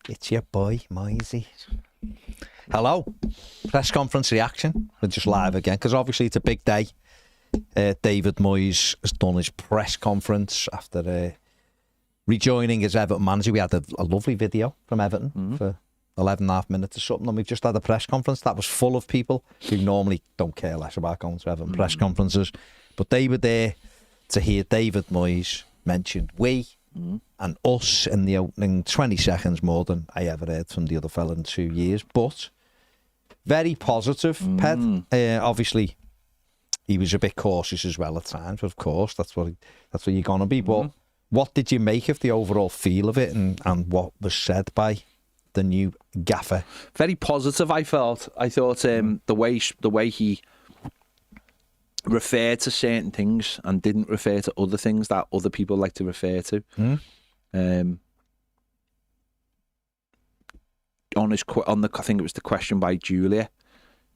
It's your boy, Moyes. Hello. Press conference reaction. We're just live again because obviously it's a big day. David Moyes has done his press conference after rejoining as Everton manager. We had a lovely video from Everton for 11 and a half minutes or something, and we've just had a press conference that was full of people who normally don't care less about going to Everton press conferences. But they were there to hear David Moyes mention we and us in the opening 20 seconds more than I ever heard from the other fella in 2 years. But very positive, Ped. Obviously, he was a bit cautious as well at times, of course. That's what you're going to be. But what did you make of the overall feel of it and what was said by the new gaffer? Very positive, I thought. I thought the way he referred to certain things and didn't refer to other things that other people like to refer to. I think it was the question by Julia,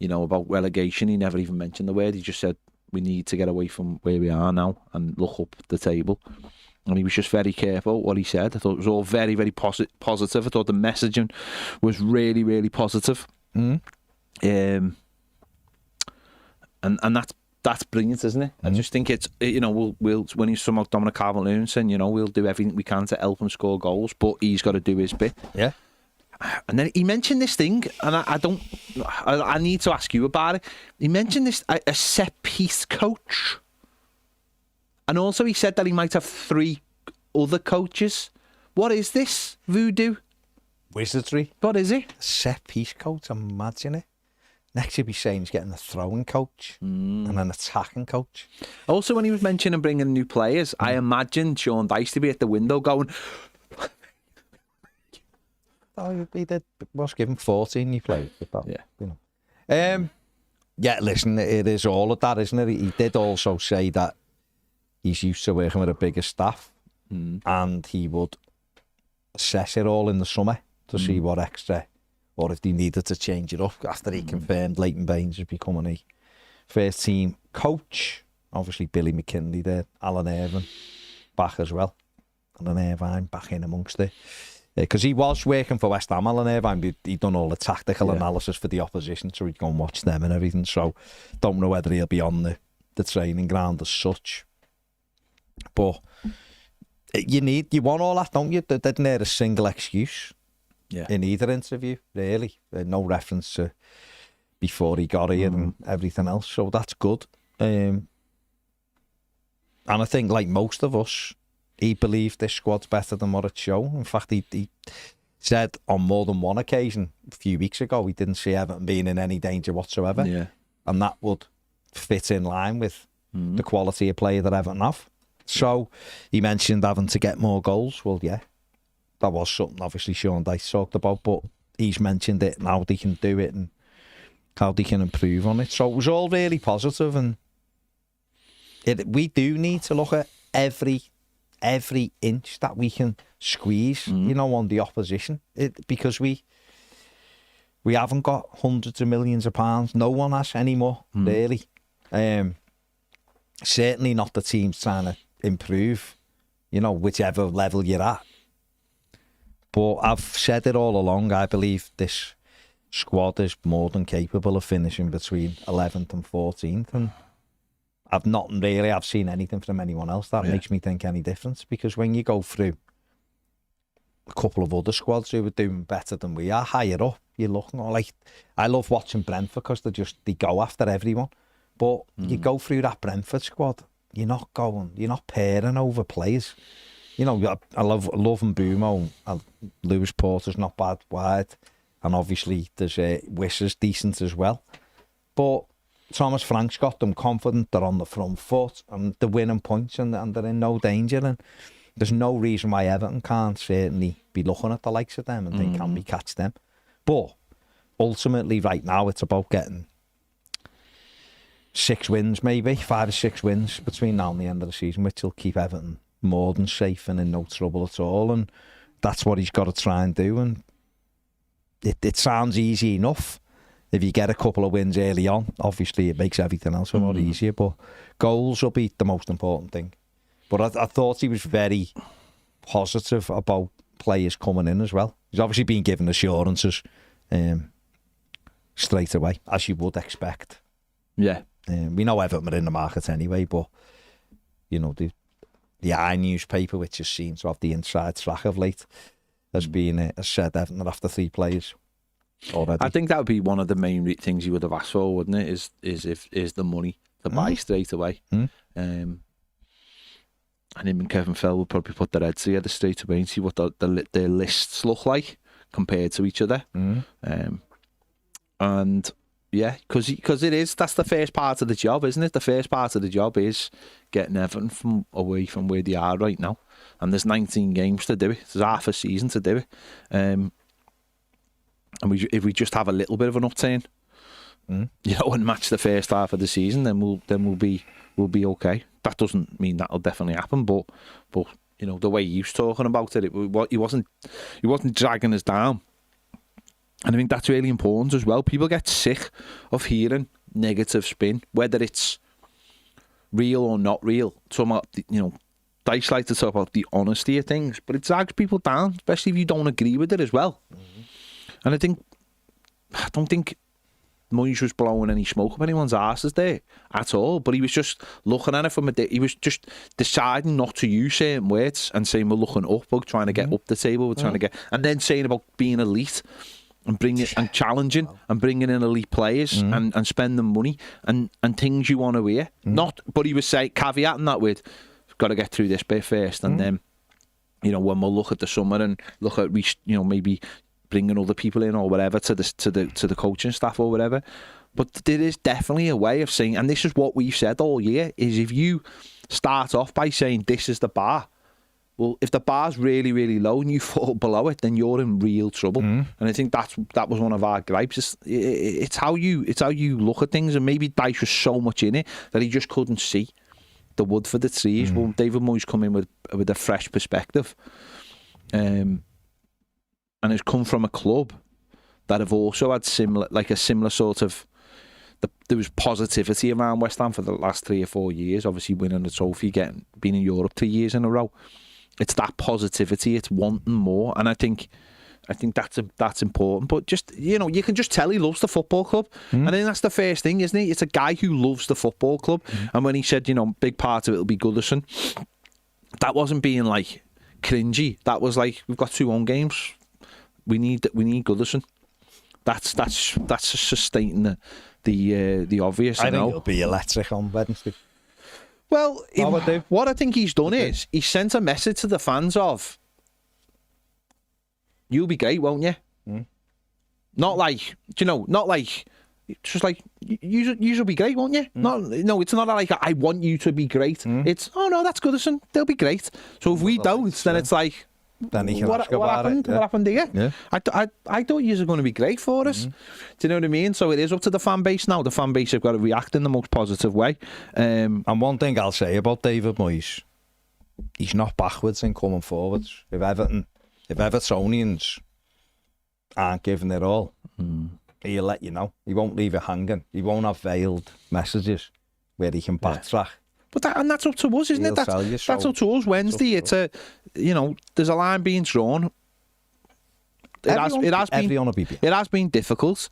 about relegation. He never even mentioned the word. He just said we need to get away from where we are now and look up the table. And he was just very careful what he said. I thought it was all very, very positive. I thought the messaging was really, really positive. And that's brilliant, isn't it? I just think it's, we'll when he's from Dominic Calvert-Lewin saying, we'll do everything we can to help him score goals, but he's got to do his bit. Yeah. And then he mentioned this thing, and I need to ask you about it. He mentioned this, a set piece coach. And also he said that he might have 3 other coaches. What is this? Voodoo? Wizardry. What is it? Set piece coach, imagine it. Next he'll be saying he's getting a throwing coach and an attacking coach. Also, when he was mentioning bringing new players, I imagined Sean Dyche to be at the window going... He did. Was given 14 new players. Yeah, listen, it is all of that, isn't it? He did also say that he's used to working with a bigger staff and he would assess it all in the summer to see what extra, or if they needed to change it up after he confirmed Leighton Baines is becoming a first team coach. Obviously Billy McKinley there, Alan Irvine back as well. Alan Irvine back in amongst it. Because he was working for West Ham, Alan Irvine. He'd done all the tactical analysis for the opposition, so he'd go and watch them and everything. So don't know whether he'll be on the training ground as such. But you want all that, don't you? They didn't hear a single excuse in either interview, really. No reference to before he got here and everything else. So that's good. And I think, like most of us, he believed this squad's better than what it showed. In fact, he said on more than one occasion a few weeks ago he didn't see Everton being in any danger whatsoever. Yeah. And that would fit in line with the quality of player that Everton have. So he mentioned having to get more goals. Well, yeah, that was something obviously Sean Dyche talked about, but he's mentioned it and how they can do it and how they can improve on it. So it was all really positive, and we do need to look at every inch that we can squeeze, on the opposition, because we haven't got hundreds of millions of pounds. No one has anymore, really. Certainly not the teams trying to improve, whichever level you're at. But I've said it all along, I believe this squad is more than capable of finishing between 11th and 14th, and I've seen anything from anyone else that makes me think any difference, because when you go through a couple of other squads who are doing better than we are, higher up, you're looking like, I love watching Brentford because they go after everyone, but you go through that Brentford squad, you're not pairing over players. I love Mbeumo, and Lewis Porter's not bad wide, and obviously there's Wissa's decent as well, but Thomas Frank's got them confident, they're on the front foot and they're winning points and they're in no danger, and there's no reason why Everton can't certainly be looking at the likes of them and think, can we catch them? But ultimately right now it's about getting 6 wins, maybe 5 or 6 wins between now and the end of the season, which will keep Everton more than safe and in no trouble at all, and that's what he's got to try and do. And it sounds easy enough. If you get a couple of wins early on, obviously it makes everything else a lot easier, but goals will be the most important thing. But I thought he was very positive about players coming in as well. He's obviously been given assurances straight away, as you would expect. Yeah. We know Everton are in the market anyway, but you know the I newspaper, which has seemed to have the inside track of late, has said Everton are after 3 players already. I think that would be one of the main things you would have asked for, wouldn't it? Is the money to buy straight away. And him and Kevin Fell will probably put their heads together straight away and see what their lists look like compared to each other. And yeah, because that's the first part of the job, isn't it? The first part of the job is getting Everton away from where they are right now. And there's 19 games to do it. There's half a season to do it. And if we just have a little bit of an upturn, and match the first half of the season, then we'll be okay. That doesn't mean that'll definitely happen, but you know, the way he was talking about it, he wasn't dragging us down. And I think that's really important as well. People get sick of hearing negative spin, whether it's real or not real. Dice like to talk about the honesty of things, but it drags people down, especially if you don't agree with it as well. And I don't think Moyes was blowing any smoke up anyone's asses there at all, but he was just looking at it he was just deciding not to use certain words and saying we're looking up, we're trying to get up the table, we're trying to get, and then saying about being elite and and challenging and bringing in elite players and spending money and things you want to hear. But he was saying, caveating that with, we've got to get through this bit first, and then, you know, when we'll look at the summer and look at, you know, maybe bringing other people in or whatever to the coaching staff or whatever. But there is definitely a way of saying, and this is what we've said all year, is if you start off by saying this is the bar, well, if the bar's really, really low and you fall below it, then you're in real trouble. And I think that was one of our gripes. It's how you look at things, and maybe Dyche was so much in it that he just couldn't see the wood for the trees. Well, David Moyes come in with a fresh perspective, and has come from a club that have also had a similar sort of. There was positivity around West Ham for the last 3 or 4 years. Obviously, winning the trophy, being in Europe 3 years in a row. It's that positivity. It's wanting more, and I think that's important. But just, you know, you can just tell he loves the football club, and then that's the first thing, isn't it? It's a guy who loves the football club, and when he said, you know, big part of it will be Goodison, that wasn't being like cringy. That was like, we've got 2 home games. We need Goodison. That's just stating the obvious. I think it'll be electric on Wednesday. Well, what I think he's done is he sent a message to the fans of, you'll be great, won't you? Not like, just like, you'll be great, won't you? No, it's not like, I want you to be great. It's, oh no, that's Goodison, they'll be great. So if we don't, then it's like, then he can what happened? What happened here? Yeah. I thought you were going to be great for us. Do you know what I mean? So it is up to the fan base now. The fan base have got to react in the most positive way. And one thing I'll say about David Moyes, he's not backwards in coming forwards. If Evertonians aren't giving it all, he'll let you know. He won't leave it hanging. He won't have veiled messages where he can backtrack. But that's up to us, isn't it? That's up to us. Wednesday, it's there's a line being drawn. It has been difficult.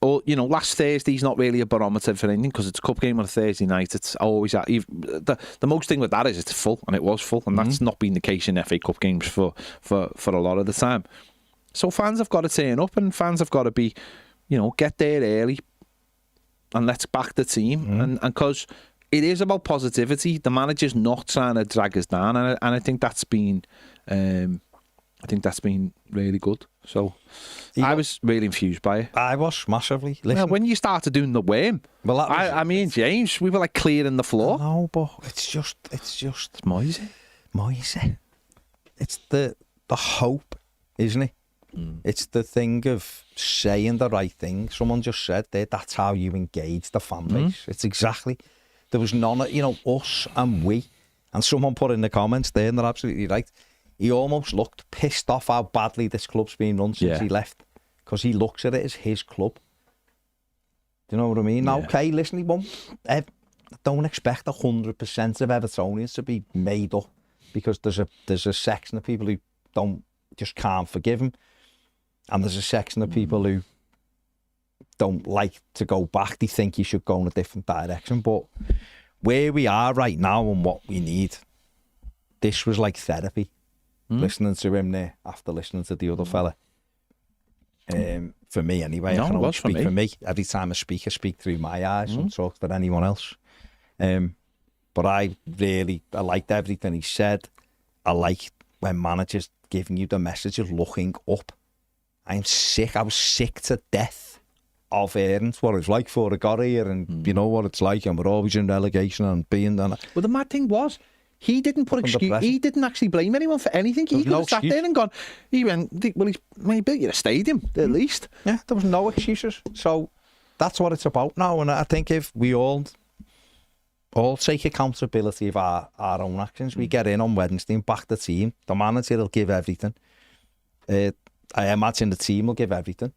Or, you know, last Thursday's not really a barometer for anything because it's a cup game on a Thursday night. It's always the most thing with that is it's full, and it was full, and that's not been the case in FA Cup games for a lot of the time. So fans have got to turn up, and fans have got to be, you know, get there early, and let's back the team, and because it is about positivity. The manager's not trying to drag us down, and I think that's been, really good. So I was really infused by it. I was massively. Listen, well, when you started doing the worm, I mean, James, we were like clearing the floor. No, but it's just Moyes. It's the hope, isn't it? It's the thing of saying the right thing. Someone just said that's how you engage the fan base. It's exactly. There was none of, you know, us and we. And someone put in the comments there, and they're absolutely right. He almost looked pissed off how badly this club's been run since he left. Because he looks at it as his club. Do you know what I mean? Yeah. Okay, listen, he won't. Don't expect 100% of Evertonians to be made up. Because there's a section of people who don't just can't forgive him. And there's a section of people who don't like to go back. They think you should go in a different direction. But where we are right now and what we need, this was like therapy. Listening to him there after listening to the other fella. For me anyway, I can only speak for me. Every time I speak through my eyes and talk for anyone else. But I liked everything he said. I like when managers giving you the message of looking up. I'm sick. I was sick to death of hearing what it's like for a got here, and you know what it's like, and we're always in relegation and being done. Well, the mad thing was, he didn't put excuse. He didn't actually blame anyone for anything. He could have sat there and gone. He went, well, he built you a stadium at least. Yeah, there was no excuses. So that's what it's about now. And I think if we all take accountability of our own actions, we get in on Wednesday and back the team. The manager will give everything. I imagine the team will give everything.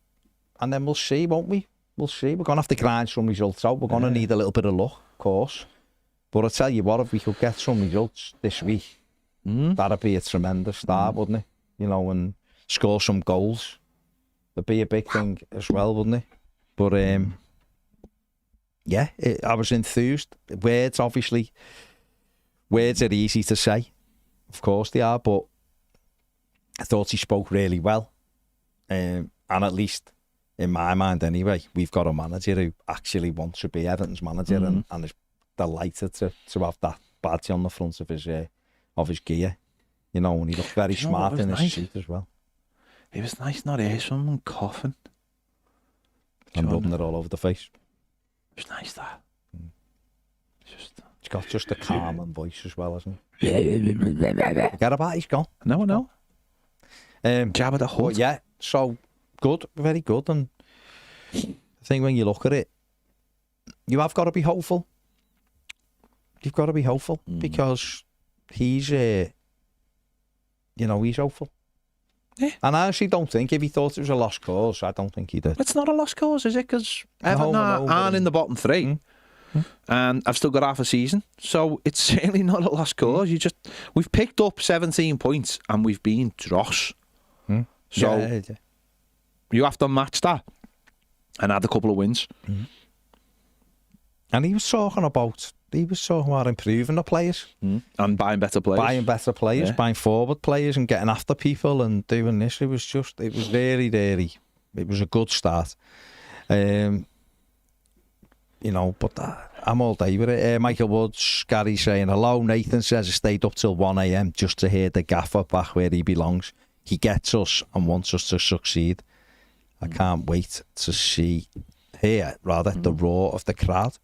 And then we'll see, won't we? We'll see. We're going to have to grind some results out. We're going to need a little bit of luck, of course. But I tell you what, if we could get some results this week, that'd be a tremendous start, wouldn't it? You know, and score some goals. That'd be a big thing as well, wouldn't it? But, yeah, I was enthused. Words are easy to say. Of course they are, but I thought he spoke really well. And at least, in my mind anyway, we've got a manager who actually wants to be Everton's manager and is delighted to have that badge on the front of his gear. You know, and he looked very smart in his suit as well. It was nice not hear someone coughing. And rubbing it all over the face. It was nice that. He's got just a calming voice as well, hasn't he? Forget about it, he's gone. No. Jabba the Hutt. Yeah, so good, very good. And I think when you look at it, you have got to be hopeful. You've got to be hopeful because he's, he's hopeful. Yeah. And I actually don't think if he thought it was a lost cause, I don't think he did. It's not a lost cause, is it? Because Everton aren't in the bottom three. And I've still got half a season. So it's certainly not a lost cause. We've picked up 17 points and we've been dross. So you have to match that and add a couple of wins. And he was talking about improving the players. And buying better players. Buying forward players and getting after people and doing this. It was really, really, it was a good start. But I'm all day with it. Michael Woods, Gary saying hello. Nathan says I stayed up till 1 a.m. just to hear the gaffer back where he belongs. He gets us and wants us to succeed. I can't wait to hear the roar of the crowd.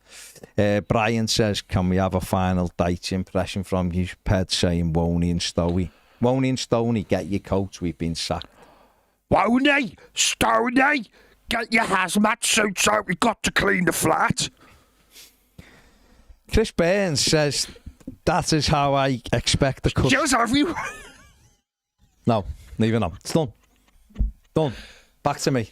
Brian says, can we have a final Dyche impression from you? Ped saying Woney and Stowey. Woney and Stoney, get your coats, we've been sacked. Woney, Stoney, get your hazmat suits out, we've got to clean the flat. Chris Burns says, that is how I expect the cut. Just everyone. No, leave it on. It's done. Done. Back to me.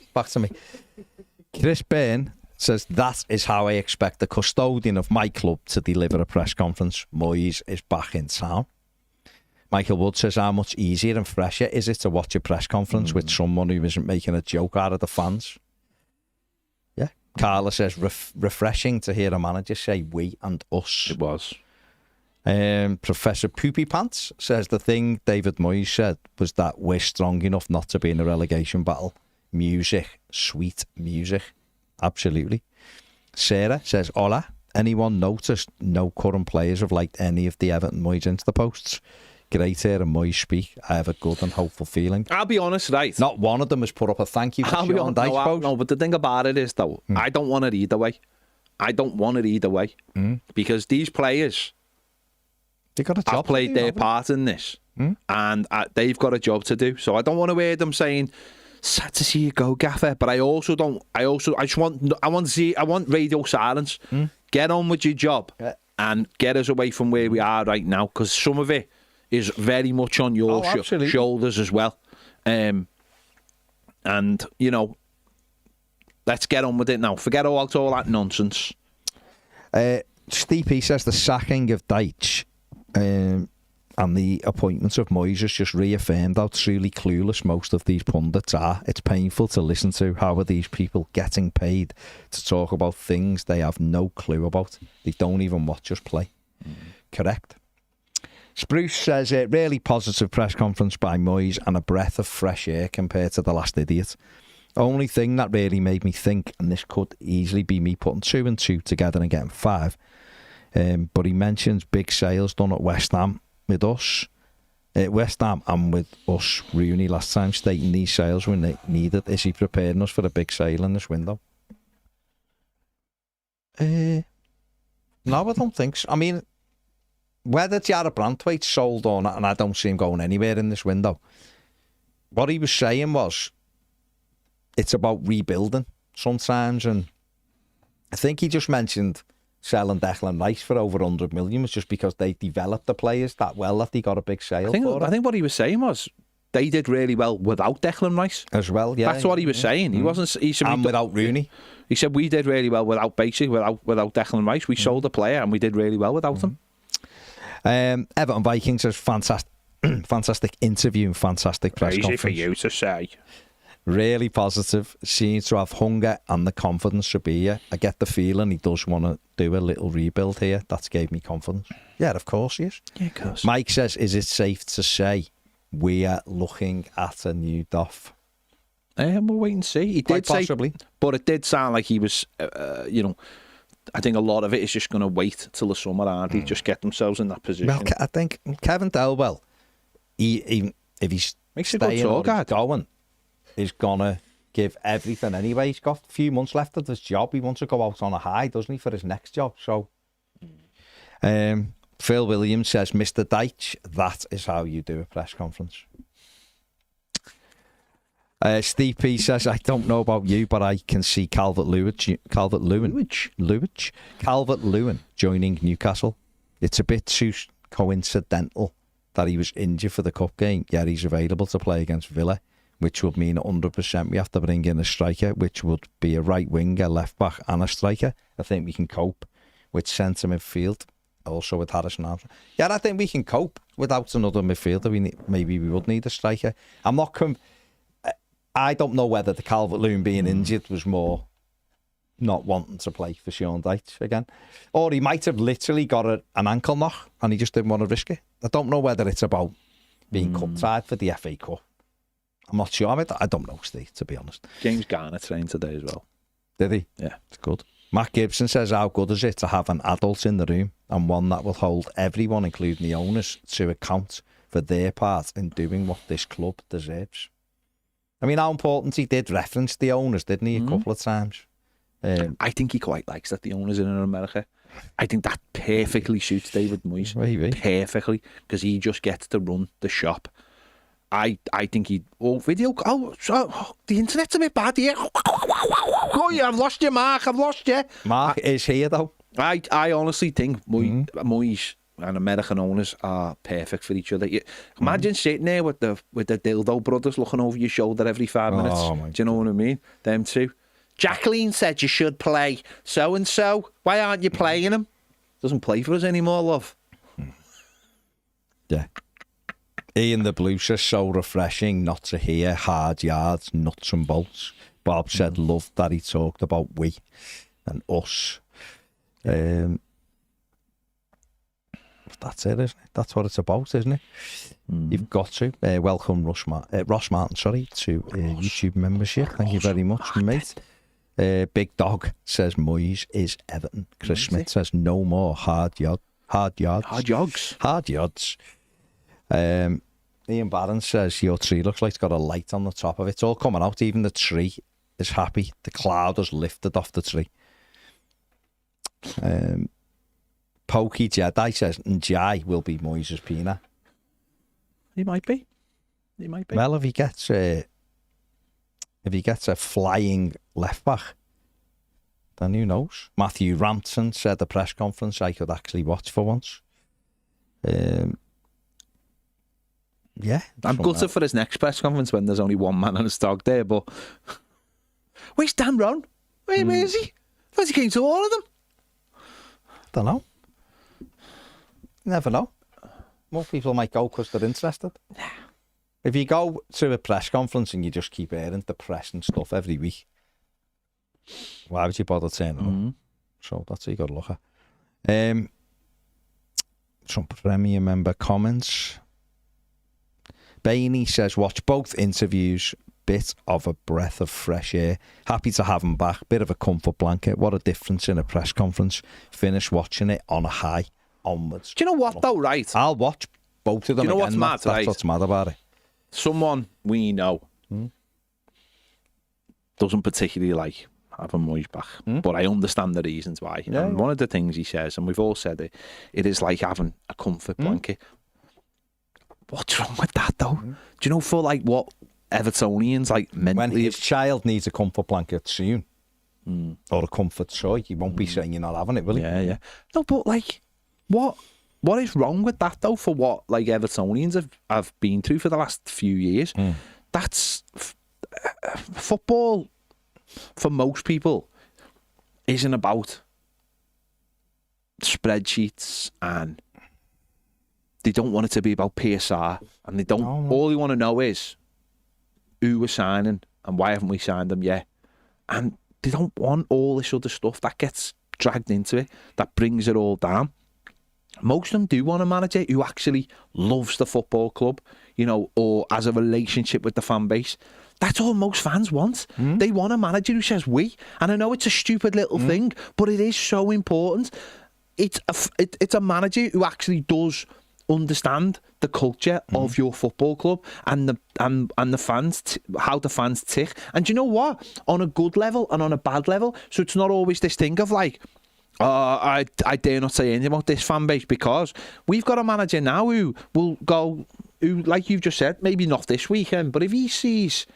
Chris Byrne says, that is how I expect the custodian of my club to deliver a press conference. Moyes is back in town. Michael Wood says, how much easier and fresher is it to watch a press conference with someone who isn't making a joke out of the fans? Yeah. Carla says, refreshing to hear a manager say we and us. It was. Professor Poopy Pants says, the thing David Moyes said was that we're strong enough not to be in a relegation battle. Music, sweet music. Absolutely. Sarah says, hola. Anyone noticed no current players have liked any of the Everton Moyes into the posts? Great hearing Moyes speak. I have a good and hopeful feeling. I'll be honest, right? Not one of them has put up a thank you for Sean Dyche post. No, but the thing about it is, though, I don't want it either way. Because these players have played their part in this. And they've got a job to do. So I don't want to hear them saying, sad to see you go, Gaffer. But I want radio silence. Get on with your job and get us away from where we are right now, because some of it is very much on your shoulders as well. And let's get on with it now. Forget all that nonsense. Steve P says the sacking of Dyche And the appointment of Moyes has just reaffirmed how truly clueless most of these pundits are. It's painful to listen to. How are these people getting paid to talk about things they have no clue about? They don't even watch us play. Correct. Spruce says, really positive press conference by Moyes and a breath of fresh air compared to the last idiot. Only thing that really made me think, and this could easily be me putting 2 and 2 together and getting 5, but he mentions big sales done at West Ham with us, West Ham and with us, Rooney, last time, stating these sales were needed. Is he preparing us for a big sale in this window? No, I don't think so. I mean, whether Jarrett Brantwaite's sold or not, and I don't see him going anywhere in this window, what he was saying was, it's about rebuilding sometimes, and I think he just mentioned selling Declan Rice for over 100 million was just because they developed the players that well that they got a big sale for. I think what he was saying was they did really well without Declan Rice as well. Yeah, that's what he was saying. He wasn't. He said and without Rooney. He said we did really well without Declan Rice. We sold a player and we did really well without him. Everton Vikings is fantastic. Fantastic interview and fantastic press conference. Easy for you to say. Really positive. Seems to have hunger and the confidence to be here. I get the feeling he does want to do a little rebuild here. That's gave me confidence. Yeah, of course he is. Yeah, of course. Mike says, is it safe to say we are looking at a new Doff? We'll wait and see. He Quite did possibly. But it did sound like he was, I think a lot of it is just going to wait till the summer, aren't he? Just get themselves in that position. Well, I think Kevin Delwell, if he's Makes a good staying or talk, he's going, is going to give everything anyway. He's got a few months left of this job. He wants to go out on a high, doesn't he, for his next job? So, Phil Williams says, Mr. Deitch, that is how you do a press conference. Steve P says, I don't know about you, but I can see Calvert-Lewin joining Newcastle. It's a bit too coincidental that he was injured for the cup game, yet he's available to play against Villa, which would mean 100% we have to bring in a striker, which would be a right winger, left back and a striker. I think we can cope with centre midfield, also with Harrison Armstrong. Yeah, I think we can cope without another midfielder. Maybe we would need a striker. I don't know whether the Calvert-Lewin being injured was more not wanting to play for Sean Dyche again, or he might have literally got an ankle knock and he just didn't want to risk it. I don't know whether it's about being cut-tied for the FA Cup. I'm not sure. I don't know, Steve, to be honest. James Garner trained today as well. Did he? Yeah. It's good. Matt Gibson says, how good is it to have an adult in the room and one that will hold everyone, including the owners, to account for their part in doing what this club deserves? I mean, how important he did reference the owners, didn't he, a couple of times? I think he quite likes that the owners in America. I think that perfectly suits David Moyes. Maybe. Perfectly, because he just gets to run the shop. I think he'd... the internet's a bit bad here. Oh, yeah, I've lost you, Mark. I've lost you. Mark is here, though. I honestly think Moyes and American owners are perfect for each other. Imagine sitting there with the dildo brothers looking over your shoulder every 5 minutes. Do you know what I mean? Them two. Jacqueline said you should play so-and-so. Why aren't you playing him? Doesn't play for us anymore, love. Yeah. Ian the Blue says, so refreshing not to hear hard yards, nuts and bolts. Bob said, loved that he talked about we and us. That's it, isn't it? That's what it's about, isn't it? You've got to. Welcome, Ross Martin, to YouTube membership. Thank you very much, mate. Big Dog says, Moyes is Everton. Chris Smith says, no more hard yards. Hard yards. Ian Barron says, your tree looks like it's got a light on the top of it. It's all coming out. Even the tree is happy. The cloud has lifted off the tree. Pokey Jedi says, Njai will be Moyes' Pina. He might be. Well, if he gets a flying left back, then who knows? Matthew Rampton said the press conference I could actually watch for once. Yeah. I'm gutted for his next press conference when there's only one man on his dog there, but where's Dan Roan? Where is he? I thought he came to all of them. Don't know. You never know. More people might go because they're interested. If you go to a press conference and you just keep hearing depressing stuff every week, why would you bother turning up? So that's what you got to look at. Some Premier member comments. Bainey says, watch both interviews. Bit of a breath of fresh air. Happy to have him back. Bit of a comfort blanket. What a difference in a press conference. Finish watching it on a high. Onwards. Do you know what though, right? I'll watch both of them. Do you know again, what's mad, That's what's mad about it. Someone we know doesn't particularly like having Moyes back, but I understand the reasons why. Yeah, and one of the things he says, and we've all said it, it is like having a comfort blanket. What's wrong with that though? Do you know for like what Evertonians like mentally? When his child needs a comfort blanket soon, or a comfort toy, he won't be saying you're not having it, will he? Yeah. No, but like, what is wrong with that though? For what like Evertonians have been through for the last few years, that's football. For most people, isn't about spreadsheets, and they don't want it to be about PSR, and they don't. All they want to know is who we're signing and why haven't we signed them yet, and they don't want all this other stuff that gets dragged into it that brings it all down. Most of them do want a manager who actually loves the football club, you know, or has a relationship with the fan base. That's all most fans want. They want a manager who says we. And I know it's a stupid little thing, but it is so important. It's a manager who actually does understand the culture of your football club and the fans, how the fans tick. And do you know what? On a good level and on a bad level. So it's not always this thing of like, I dare not say anything about this fan base, because we've got a manager now who will go, who, like you've just said, maybe not this weekend, but if he sees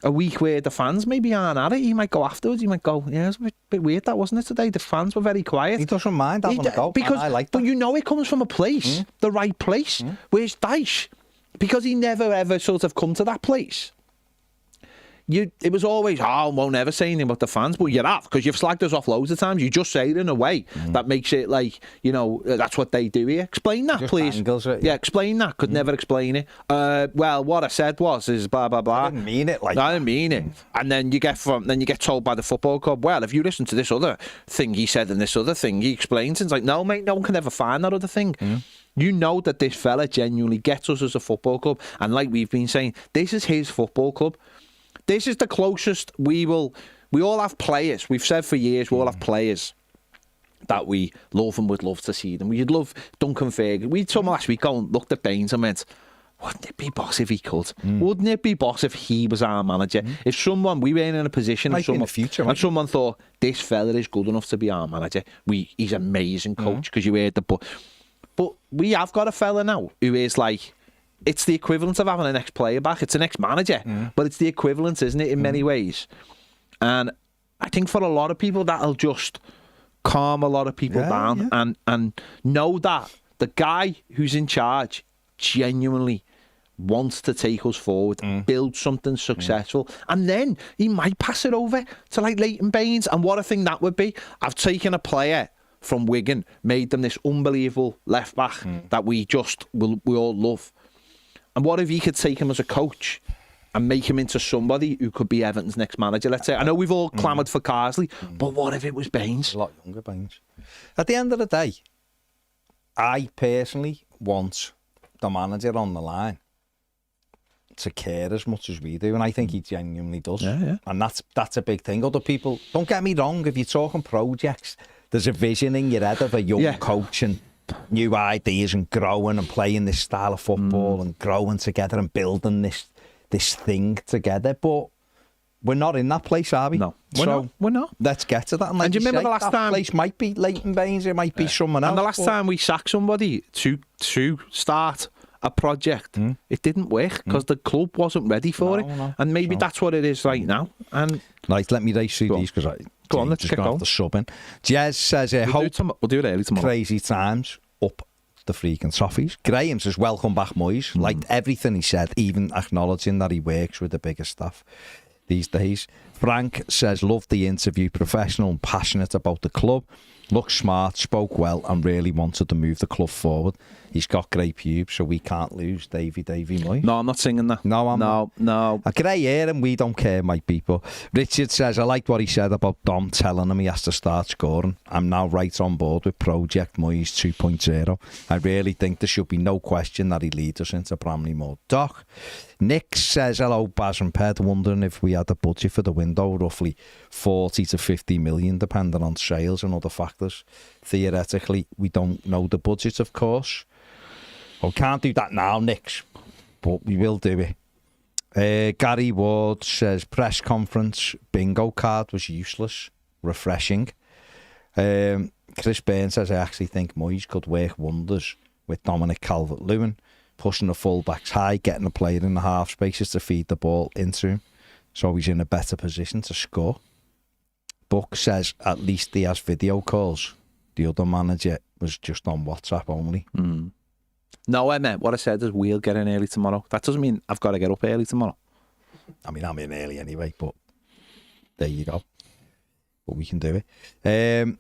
a week where the fans maybe aren't at it, he might go afterwards. He might go, yeah, it was a bit weird that, wasn't it, today? The fans were very quiet. He doesn't mind having a go, because, I like that. But you know it comes from a place, the right place. Where's Dyche? Because he never ever sort of come to that place. It was always, I won't ever say anything about the fans, but you have, because you've slagged us off loads of times. You just say it in a way that makes it like, you know, that's what they do here. Explain that, just please. Angles it, yeah, explain that. Could never explain it. Well, what I said is blah blah blah. I didn't mean it like I didn't mean it. And then you get told by the football club, well, if you listen to this other thing he said and this other thing he explains, and it's like, no, mate, no one can ever find that other thing. You know that this fella genuinely gets us as a football club, and like we've been saying, this is his football club. This is the closest we all have players. We've said for years we all have players that we love and would love to see them. We'd love Duncan Ferguson. We told him last week, looked at Baines and went, wouldn't it be boss if he could? Wouldn't it be boss if he was our manager? If we were in a position in the future, and someone thought, this fella is good enough to be our manager, he's an amazing coach, because you heard the... But we have got a fella now who is like... It's the equivalent of having an ex-player back. It's an ex-manager, but it's the equivalent, isn't it, in many ways? And I think for a lot of people, that'll just calm a lot of people down and know that the guy who's in charge genuinely wants to take us forward, build something successful, and then he might pass it over to like Leighton Baines. And what a thing that would be. I've taken a player from Wigan, made them this unbelievable left back that we all love. And what if he could take him as a coach and make him into somebody who could be Everton's next manager, let's say? I know we've all clamoured for Carsley, but what if it was Baines? A lot younger Baines. At the end of the day, I personally want the manager on the line to care as much as we do, and I think he genuinely does. Yeah. And that's a big thing. Other people, don't get me wrong, if you're talking projects, there's a vision in your head of a young coach and new ideas and growing and playing this style of football and growing together and building this thing together. But we're not in that place, are we? No, we're not. Let's get to that. And do you remember the last time? Place might be Leighton Baines, it might be someone else. And the last time we sacked somebody to start a project, it didn't work because the club wasn't ready for it. No, and maybe that's what it is right now. And right, let me race through these because go on, let's get going. The sub in. Jez says, we'll do it early tomorrow. Crazy times, up the freaking toffees. Graham says, welcome back, Moyes. Liked everything he said, even acknowledging that he works with the bigger staff these days. Frank says, loved the interview, professional and passionate about the club. Looked smart, spoke well and really wanted to move the club forward. He's got great pubes, so we can't lose Davy Moyes. No, I'm not singing that. No, I'm No. A grey hair and we don't care, my people. Richard says, I liked what he said about Dom telling him he has to start scoring. I'm now right on board with Project Moyes 2.0. I really think there should be no question that he leads us into Bramley-Moore Dock. Nick says, hello, Baz and Ped, wondering if we had a budget for the window, roughly 40 to 50 million, depending on sales and other factors. Theoretically, we don't know the budget, of course. We can't do that now, Nick, but we will do it. Gary Ward says, press conference bingo card was useless, refreshing. Chris Byrne says, I actually think Moyes could work wonders with Dominic Calvert-Lewin, pushing the full-backs high, getting a player in the half spaces to feed the ball into him, so he's in a better position to score. Buck says, at least he has video calls. The other manager was just on WhatsApp only. No, I meant what I said is we'll get in early tomorrow. That doesn't mean I've got to get up early tomorrow. I mean, I'm in early anyway, but there you go. But we can do it.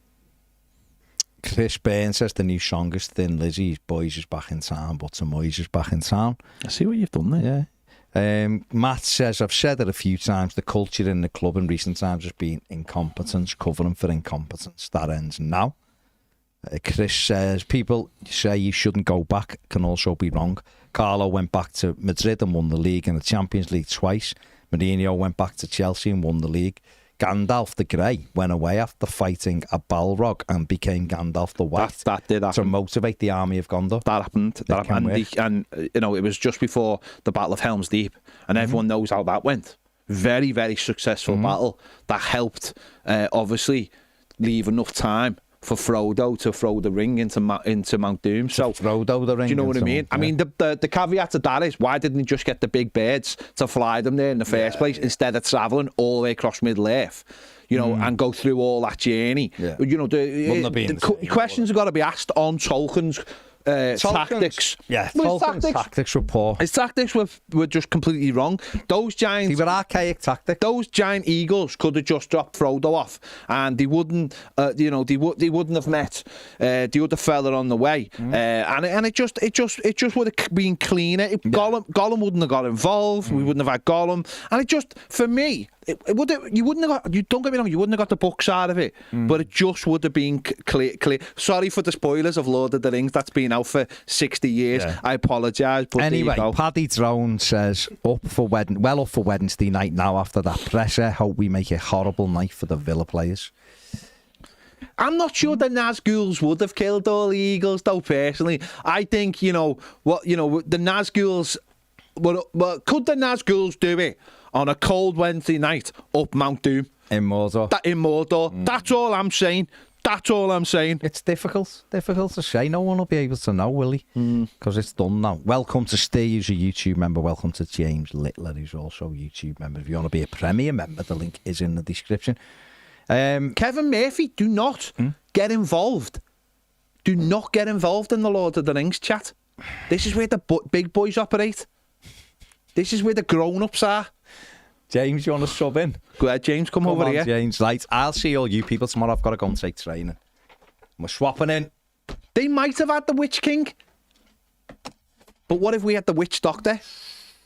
Chris Byrne says the new song is Thin Lizzy. Boys is back in town, but Moyes is back in town. I see what you've done there. Yeah. Matt says, I've said it a few times, the culture in the club in recent times has been incompetence, covering for incompetence. That ends now. Chris says, people say you shouldn't go back, can also be wrong. Carlo went back to Madrid and won the league and the Champions League twice. Mourinho went back to Chelsea and won the league. Gandalf the Grey went away after fighting a Balrog and became Gandalf the White. That did happen. To motivate the army of Gondor. That happened. And you know, it was just before the Battle of Helm's Deep, and everyone knows how that went. Very, very successful battle that helped, obviously, leave enough time for Frodo to throw the ring into Mount Doom. So Frodo the ring. Do you know what I mean? I mean, the caveat to that is, why didn't he just get the big birds to fly them there in the first place instead of travelling all the way across Middle Earth? You know, and go through all that journey. Yeah. You know, the questions have got to be asked on Tolkien's tactics. Yeah, Tolkien's tactics were poor. His tactics were just completely wrong. Those giants, they were archaic tactics. Those giant eagles could have just dropped Frodo off, and they wouldn't, they wouldn't have met the other fella on the way, and it just would have been cleaner. Gollum wouldn't have got involved. We wouldn't have had Gollum, and it just, for me, you wouldn't have got. Don't get me wrong, you wouldn't have got the books out of it, but it just would have been clear. Sorry for the spoilers of Lord of the Rings. That's been out for 60 years. Yeah. I apologise. But anyway, Paddy Drone says up for Wednesday night now after that presser. Hope we make a horrible night for the Villa players. I'm not sure the Nazguls would have killed all the Eagles, though. Personally, I think the Nazguls. But could the Nazguls do it on a cold Wednesday night up Mount Doom? In Mordor. That's all I'm saying. That's all I'm saying. It's difficult to say. No one will be able to know, will he? Because it's done now. Welcome to Steve, who's a YouTube member. Welcome to James Littler, who's also a YouTube member. If you want to be a Premier member, the link is in the description. Kevin Murphy, do not get involved. Do not get involved in the Lord of the Rings chat. This is where the big boys operate. This is where the grown-ups are. James, you want to sub in? Go ahead, James, come over on, here. James, right. I'll see all you people tomorrow. I've got to go and take training. We're swapping in. They might have had the Witch King. But what if we had the Witch Doctor?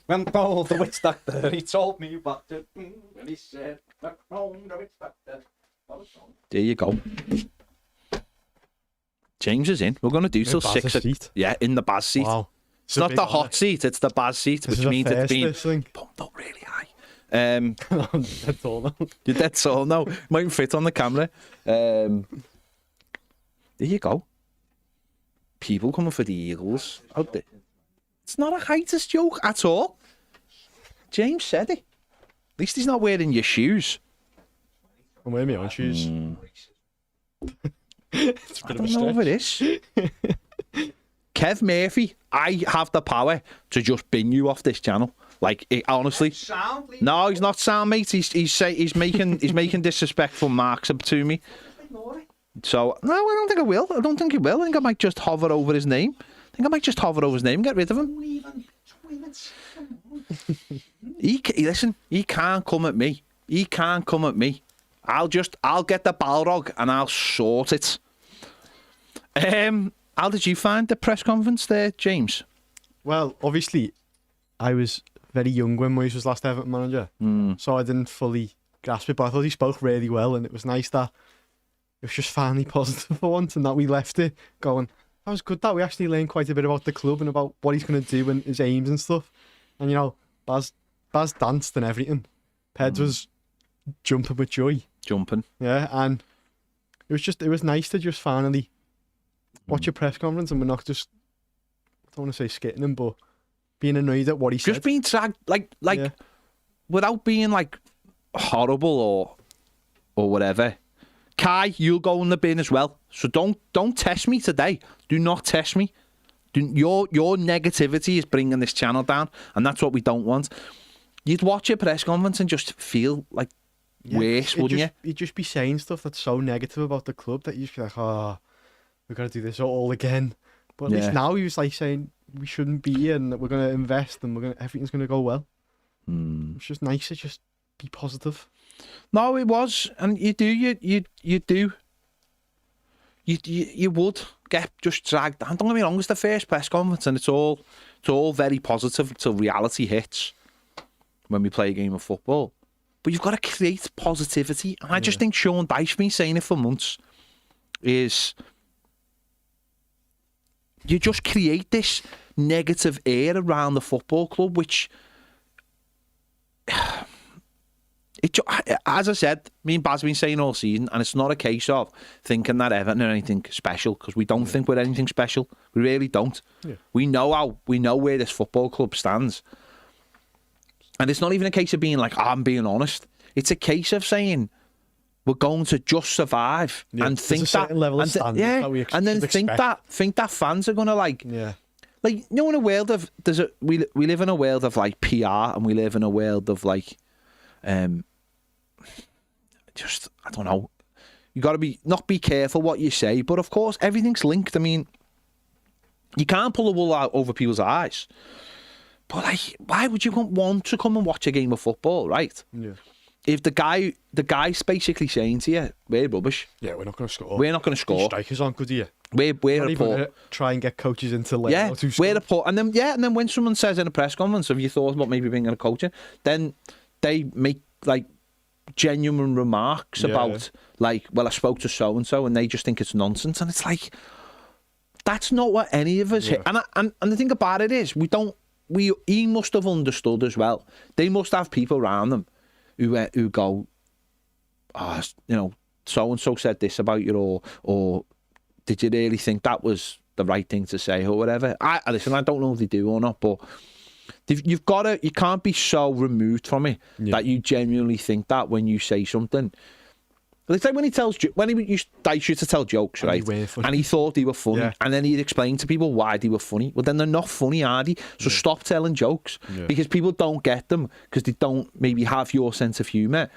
When told the Witch Doctor, he told me about it. And he said, the Witch Doctor. There you go. James is in. We're going to do till 6. Yeah, in the Baz seat. Wow. It's not the hot seat, it's the Baz seat, which means it's been pumped up really high. That's all now. That's all now. Might fit on the camera. There you go. People coming for the Eagles out there. It's not a heightest joke at all. James said it. At least he's not wearing your shoes. I'm wearing my own shoes. It's a bit of a stretch. I don't know if it is. Kev Murphy, I have the power to just bin you off this channel. Like, honestly. No, he's not sound, mate. He's making disrespectful marks up to me. So no, I don't think I will. I think I might just hover over his name. And get rid of him. Listen, he can't come at me. I'll get the Balrog and I'll sort it. How did you find the press conference there, James? Well, obviously, I was very young when Moyes was last Everton manager, so I didn't fully grasp it, but I thought he spoke really well, and it was nice that it was just finally positive for once, and that we left it going, that was good that we actually learned quite a bit about the club and about what he's going to do and his aims and stuff. And, you know, Baz danced and everything. Peds was jumping with joy. Yeah, and it was nice to just finally watch a press conference and we're not just, I don't want to say skitting him, but being annoyed at what he said. Just being dragged, like without being like horrible or whatever. Kai, you'll go in the bin as well. So don't test me today. Do not test me. Your negativity is bringing this channel down, and that's what we don't want. You'd watch a press conference and just feel like worse, wouldn't you? You'd just be saying stuff that's so negative about the club that you'd just be like, oh, we've got to do this all again. But at least now he was like saying we shouldn't be here and that we're going to invest and everything's going to go well. It's just nice to just be positive. No, it was, and you would get just dragged down. Don't get me wrong, it's the first press conference, and it's all very positive until reality hits when we play a game of football. But you've got to create positivity, and I just think Sean Dyche, been saying it for months, is you just create this negative air around the football club, which. As I said, me and Baz have been saying all season, and it's not a case of thinking that Everton are anything special, because we don't think we're anything special. We really don't. Yeah. We know where this football club stands, and it's not even a case of being like, I'm being honest. It's a case of saying we're going to just survive and think that level of standard and then think that fans are gonna like you know, in a world of we live in a world of like PR, and we live in a world of like. Just, I don't know. You got to not be careful what you say, but of course everything's linked. I mean, you can't pull the wool out over people's eyes. But like, why would you want to come and watch a game of football, right? Yeah. If the guy's basically saying to you, we're rubbish. Yeah, we're not going to score. We're not going to score. Strikers aren't good here. We're a poor. Try and get coaches into like we're a poor. And then when someone says in a press conference, have you thought about maybe bringing a coach in? Then they make like genuine remarks about like, well, I spoke to so and so, and they just think it's nonsense, and it's like that's not what any of us hit. And the thing about it is, he must have understood as well. They must have people around them who go, oh, you know, so and so said this about you, or did you really think that was the right thing to say, or whatever. Listen, I don't know if they do or not, but. You can't be so removed from it that you genuinely think that when you say something. It's like when he used to tell jokes, right? And he thought they were funny, and then he'd explain to people why they were funny. Well, then they're not funny, are they? So stop telling jokes because people don't get them because they don't maybe have your sense of humour.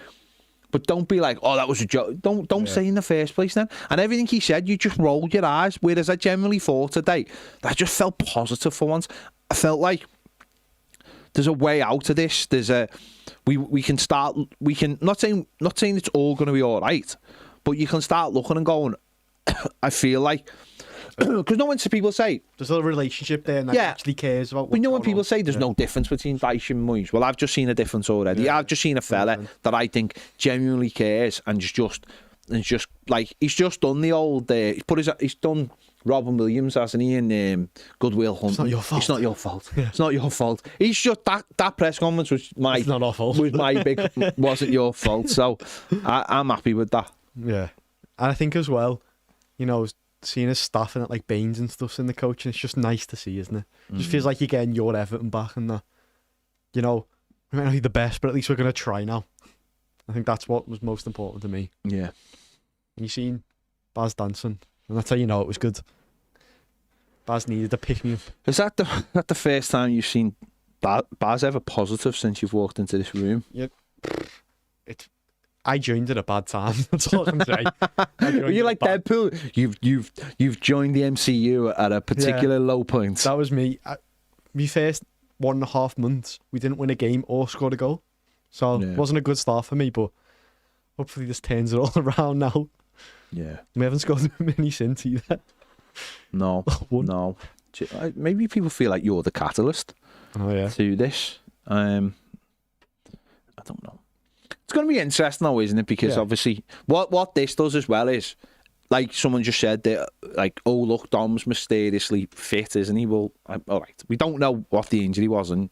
But don't be like, oh, that was a joke. Don't say in the first place then. And everything he said, you just rolled your eyes. Whereas I genuinely thought today, I just felt positive for once. I felt like. There's a way out of this. There's we can start. We can not saying it's all going to be all right, but you can start looking and going. I feel like because no one people say there's a relationship there and that actually cares about. We know when people say there's no difference between Dyche and Moyes. Well, I've just seen a difference already. Yeah. I've just seen a fella that I think genuinely cares and just like he's just done the old. He's done. Robin Williams, hasn't he, in Good Will Hunting? It's not your fault. It's not your fault. Yeah. It's not your fault. He's just that press conference was it's not our fault. Was my big wasn't your fault. So I'm happy with that. Yeah, and I think as well, you know, seeing his staff and like Baines and stuff's in the coaching, it's just nice to see, isn't it? It just feels like you're getting your Everton back and that. You know, we might not be the best, but at least we're going to try now. I think that's what was most important to me. Yeah. And you seen Baz dancing. And that's how you know it was good. Baz needed to pick me up. Is that the first time you've seen Baz ever positive since you've walked into this room? Yep. I joined at a bad time. That's all I can say. You're like Deadpool. You've joined the MCU at a particular low point. That was me. My first 1.5 months, we didn't win a game or score a goal. So it wasn't a good start for me, but hopefully this turns it all around now. Yeah. We haven't scored many since either. No. One. No. Maybe people feel like you're the catalyst Oh yeah. to this. I don't know. It's going to be interesting though, isn't it? Because Yeah. obviously what this does as well is, like someone just said, that like, oh look, Dom's mysteriously fit, isn't he? Well, all right, we don't know what the injury was, and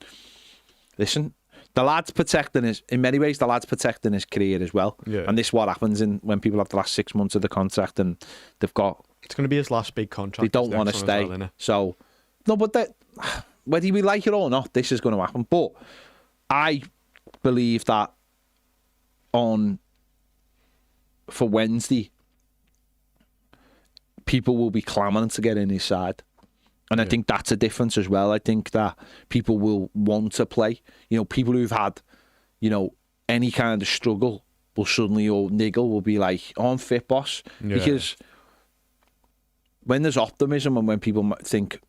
listen, the lad's protecting in many ways, the lad's protecting his career as well. Yeah. And this is what happens when people have the last 6 months of the contract and they've got, It's going to be his last big contract. they don't want to stay. Well, innit? So no, but that, whether we like it or not, this is going to happen. But I believe that for Wednesday, people will be clamouring to get in his side. And I think that's a difference as well. I think that people will want to play. You know, people who've had, you know, any kind of struggle will suddenly, or niggle, will be like, oh, I'm fit, boss. Yeah. Because when there's optimism and when people might think,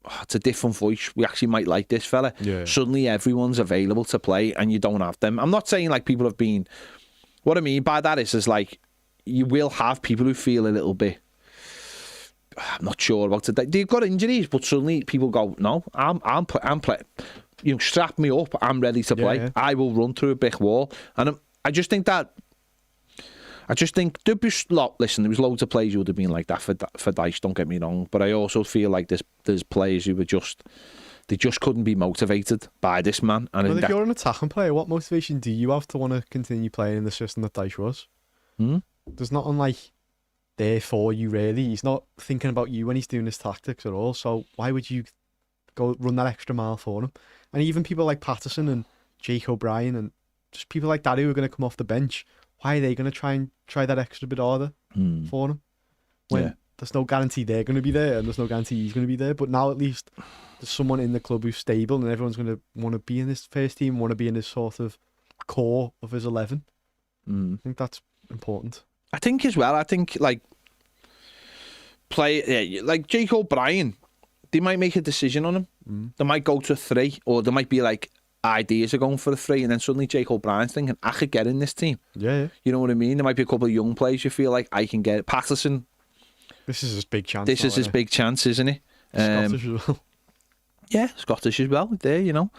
oh, it's a different voice, we actually might like this fella, suddenly everyone's available to play and you don't have them. I'm not saying like people have been, what I mean by that is like, you will have people who feel a little bit, I'm not sure about it. They've got injuries, but suddenly people go, no, I'm playing. You know, strap me up. I'm ready to play. Yeah. I will run through a brick wall. And I just think there'd be listen, there was loads of players who would have been like that for Dice, don't get me wrong. But I also feel like there's players who were they just couldn't be motivated by this man. And Well, if you're an attacking player, what motivation do you have to want to continue playing in the system that Dice was? There's nothing like there for you, really. He's not thinking about you when he's doing his tactics at all. So why would you go run that extra mile for him? And even people like Patterson and Jake O'Brien and just people like that who are going to come off the bench, why are they going to try that extra bit harder for him? When there's no guarantee they're going to be there and there's no guarantee he's going to be there. But now at least there's someone in the club who's stable and everyone's going to want to be in this first team, want to be in this sort of core of his 11. I think that's important. I think as well, like like Jake O'Brien, they might make a decision on him. They might go to 3, or there might be like ideas of going for a 3, and then suddenly Jake O'Brien's thinking, I could get in this team. Yeah. You know what I mean? There might be a couple of young players you feel like I can get it. Patterson. This is his big chance. This is his big chance, isn't it? Scottish as well. Yeah, Scottish as well. There, you know.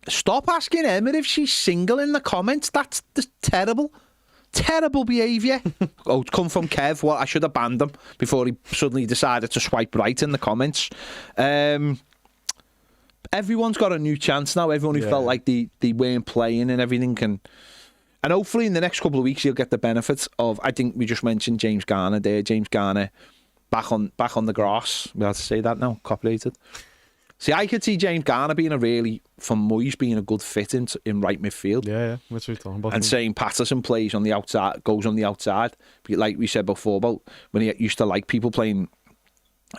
Stop asking Emma if she's single in the comments. That's terrible. Terrible behaviour. Oh, it's come from Kev. Well, I should have banned him before he suddenly decided to swipe right in the comments. Everyone's got a new chance now. Everyone who felt like they weren't playing and everything can. And hopefully in the next couple of weeks you'll get the benefits of, I think we just mentioned James Garner there. James Garner back on the grass. We have to say that now, copyrighted. See, I could see James Garner being from Moyes being a good fit in right midfield. Yeah. What's we talking about? And saying Patterson plays on the outside, goes on the outside. Like we said before about when he used to like people playing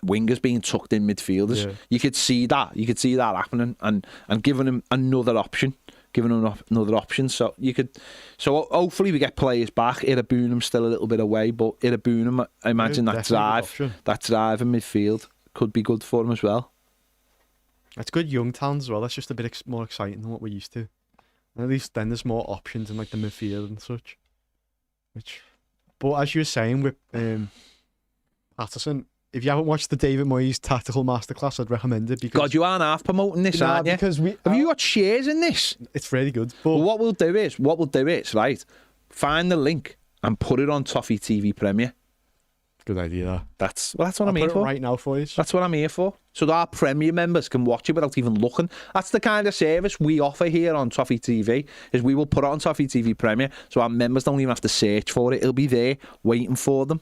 wingers being tucked in midfielders. Yeah. You could see that. You could see that happening and giving him another option. So hopefully we get players back. Iraboonam's still a little bit away, but Iraboonam, I imagine that drive in midfield could be good for him as well. It's good young talent as well. That's just a bit more exciting than what we're used to. And at least then there's more options in like the midfield and such. But as you were saying with Patterson, if you haven't watched the David Moyes tactical masterclass, I'd recommend it because God, you aren't half promoting this, aren't you? Because have you got shares in this? It's really good. But what we'll do is right, find the link and put it on TOFFEE TV Premier. Good idea. That's what I'm here here for. Right now for you. That's what I'm here for. So that our Premier members can watch it without even looking. That's the kind of service we offer here on TOFFEE TV. Is we will put it on TOFFEE TV Premier, so our members don't even have to search for it. It'll be there waiting for them.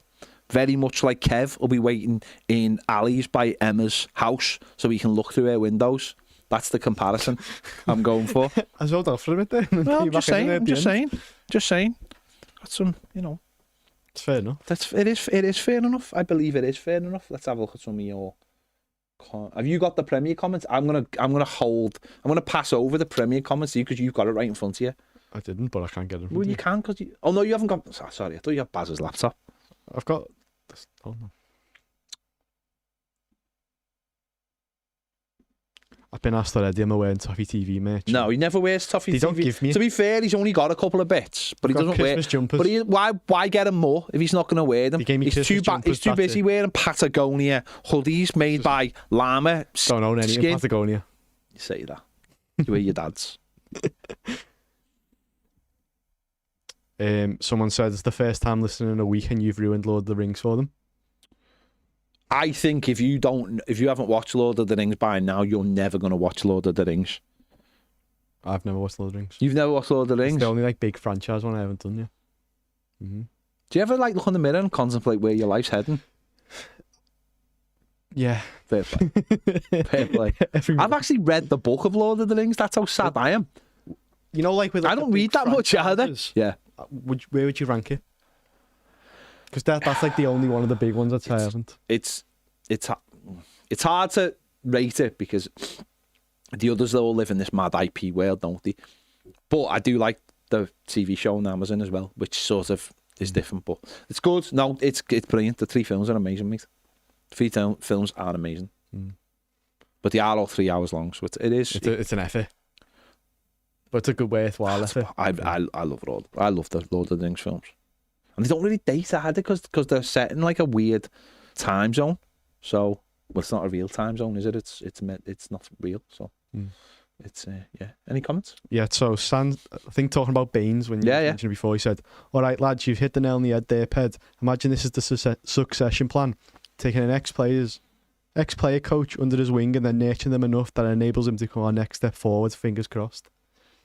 Very much like Kev will be waiting in alleys by Emma's house, so he can look through her windows. That's the comparison I'm going for. I sold off for a bit there. No, I'm just saying. That's some, you know. It's fair enough. It is fair enough. I believe it is fair enough. Let's have a look at some of your. Have you got the Premier comments? I'm gonna pass over the Premier comments to you because you've got it right in front of you. I didn't, but I can't get it. Well, you can because you. Oh no, you haven't got. Sorry, I thought you had Baz's laptop. I've got. Oh no. I've been asked already, am I wearing Toffee TV merch? No, he never wears Toffee They TV. don't give me. To be fair, he's only got a couple of bits, but he doesn't wear. Christmas jumpers. But why get him more if he's not going to wear them? They gave me He's Christmas too jumpers, he's too that's busy it. wearing Patagonia hoodies made by llama Don't own any in skin. Patagonia. You say that. You wear your dad's. Someone said it's the first time listening in a week and you've ruined Lord of the Rings for them. I think if you haven't watched Lord of the Rings by now, you're never going to watch Lord of the Rings. I've never watched Lord of the Rings. You've never watched Lord of the Rings? It's the only like big franchise one I haven't done yet. Mm-hmm. Do you ever like look in the mirror and contemplate where your life's heading? Yeah. Fair play. Fair play. I've actually read the book of Lord of the Rings. That's how sad I am. You know, like with like, I don't read that much either. Yeah. Where would you rank it? Because that's like the only one of the big ones that I haven't. It's hard to rate it because the others they all live in this mad IP world, don't they? But I do like the TV show on Amazon as well, which sort of is different, but it's good. No, it's brilliant. The 3 films are amazing, mate. 3 films are amazing, but they are all 3 hours long, so it's an effort. But it's a good worthwhile effort. I love it all. I love the Lord of the Rings films. And they don't really date either because they're set in like a weird time zone. So, well, it's not a real time zone, is it? It's not real. So, it's yeah. Any comments? Yeah. So, I think talking about Baines when you mentioned before, he said, "All right, lads, you've hit the nail on the head there, Ped. Imagine this is the succession plan: taking an ex-player coach under his wing and then nurturing them enough that enables him to come our next step forward. Fingers crossed."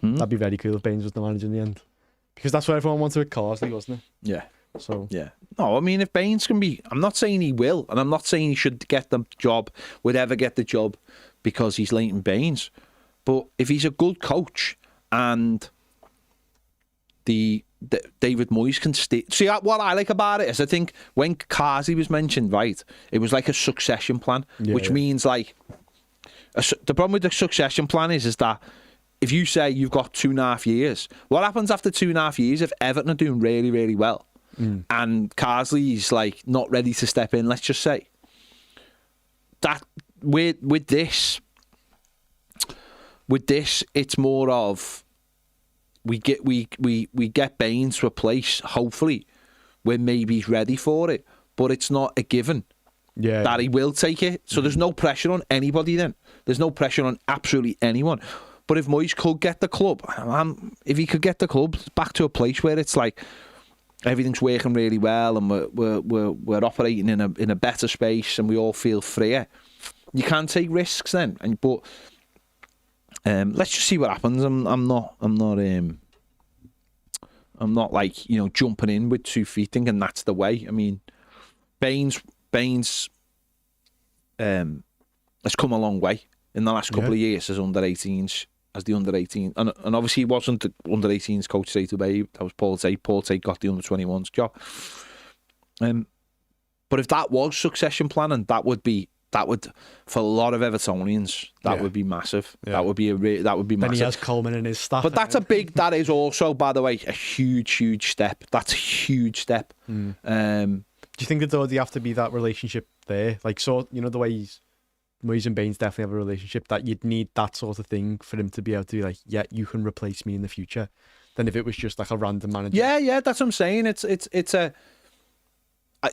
That'd be very cool if Baines was the manager in the end. Because that's what everyone wanted with Carsley, wasn't it? Yeah. So yeah. No, I mean, if Baines can be, I'm not saying he will, and I'm not saying he should get the job, would ever get the job because he's Leighton Baines. But if he's a good coach and David Moyes can stay. See, what I like about it is I think when Carsley was mentioned, right, it was like a succession plan, which means like the problem with the succession plan is that if you say you've got 2.5 years, what happens after 2.5 years if Everton are doing really, really well and Carsley's like not ready to step in, let's just say, that with this, it's more of we get Baines to a place, hopefully, where maybe he's ready for it, but it's not a given that he will take it. So there's no pressure on anybody then. There's no pressure on absolutely anyone. But if Moyes could get the club, if he could get the club back to a place where it's like everything's working really well and we're operating in a better space and we all feel freer, you can take risks then. But let's just see what happens. I'm not like jumping in with 2 feet thinking that's the way. I mean, Baines has come a long way in the last couple of years as under 18s. As the under 18, and obviously he wasn't the under 18s coach straight away. That was Paul Tate. Paul Tate got the under 21s job. But if that was succession planning, that would for a lot of Evertonians would be massive. Yeah. That would be massive. Then he has Coleman in his staff. But that is also, by the way, a huge step. That's a huge step. Do you think that there have to be that relationship there? Like, so the way Moyes and Baines definitely have a relationship, that you'd need that sort of thing for him to be able to be like, yeah, you can replace me in the future, than if it was just like a random manager. Yeah, that's what I'm saying. It's a.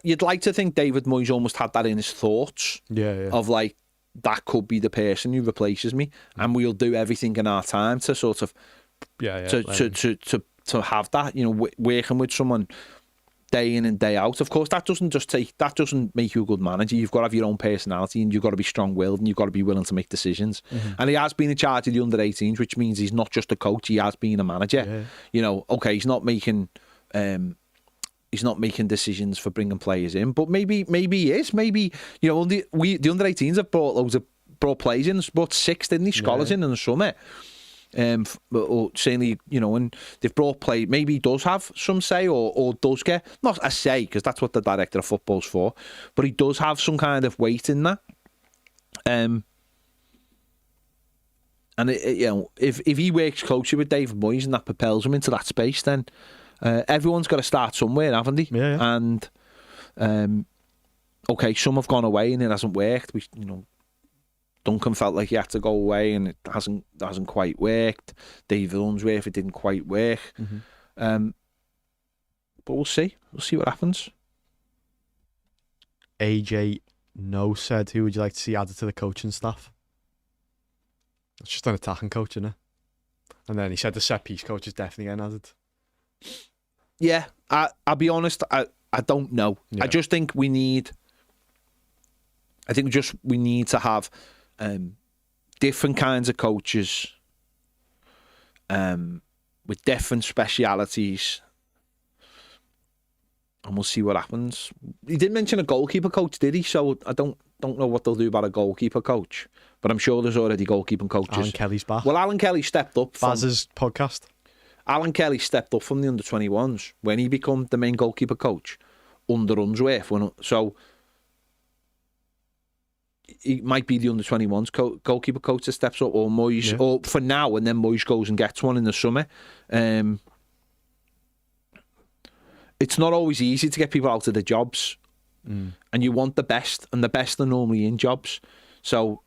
You'd like to think David Moyes almost had that in his thoughts. Yeah. Of like, that could be the person who replaces me, and we'll do everything in our time to sort of. To have that, working with someone day in and day out. Of course, that doesn't make you a good manager. You've got to have your own personality and you've got to be strong-willed and you've got to be willing to make decisions. And he has been in charge of the under 18s, which means he's not just a coach, he has been a manager. Okay, he's not making decisions for bringing players in, but maybe he is. Maybe the under 18s have brought players in, brought 6, didn't he? Scholars in the summer. Or certainly, and they've brought play. Maybe he does have some say, or does get not a say, because that's what the director of football's for. But he does have some kind of weight in that. And if he works closely with David Moyes and that propels him into that space, then everyone's got to start somewhere, haven't they? Yeah. And okay, some have gone away and it hasn't worked. Duncan felt like he had to go away, and it hasn't quite worked. David Unsworth, it didn't quite work. But we'll see. We'll see what happens. AJ No said, who would you like to see added to the coaching staff? It's just an attacking coach, isn't it? And then he said the set piece coach is definitely getting added. Yeah, I'll be honest, I don't know. Yeah. I just think we need to have different kinds of coaches with different specialities, and we'll see what happens. He didn't mention a goalkeeper coach, did he? So I don't know what they'll do about a goalkeeper coach, but I'm sure there's already goalkeeping coaches. Alan Kelly's back. Well, Alan Kelly stepped up. Baz's podcast. Alan Kelly stepped up from the under-21s when he became the main goalkeeper coach under Unsworth. So he might be the under-21s goalkeeper coach that steps up, or Moyes, or for now, and then Moyes goes and gets one in the summer. It's not always easy to get people out of their jobs, and you want the best, and the best are normally in jobs. So,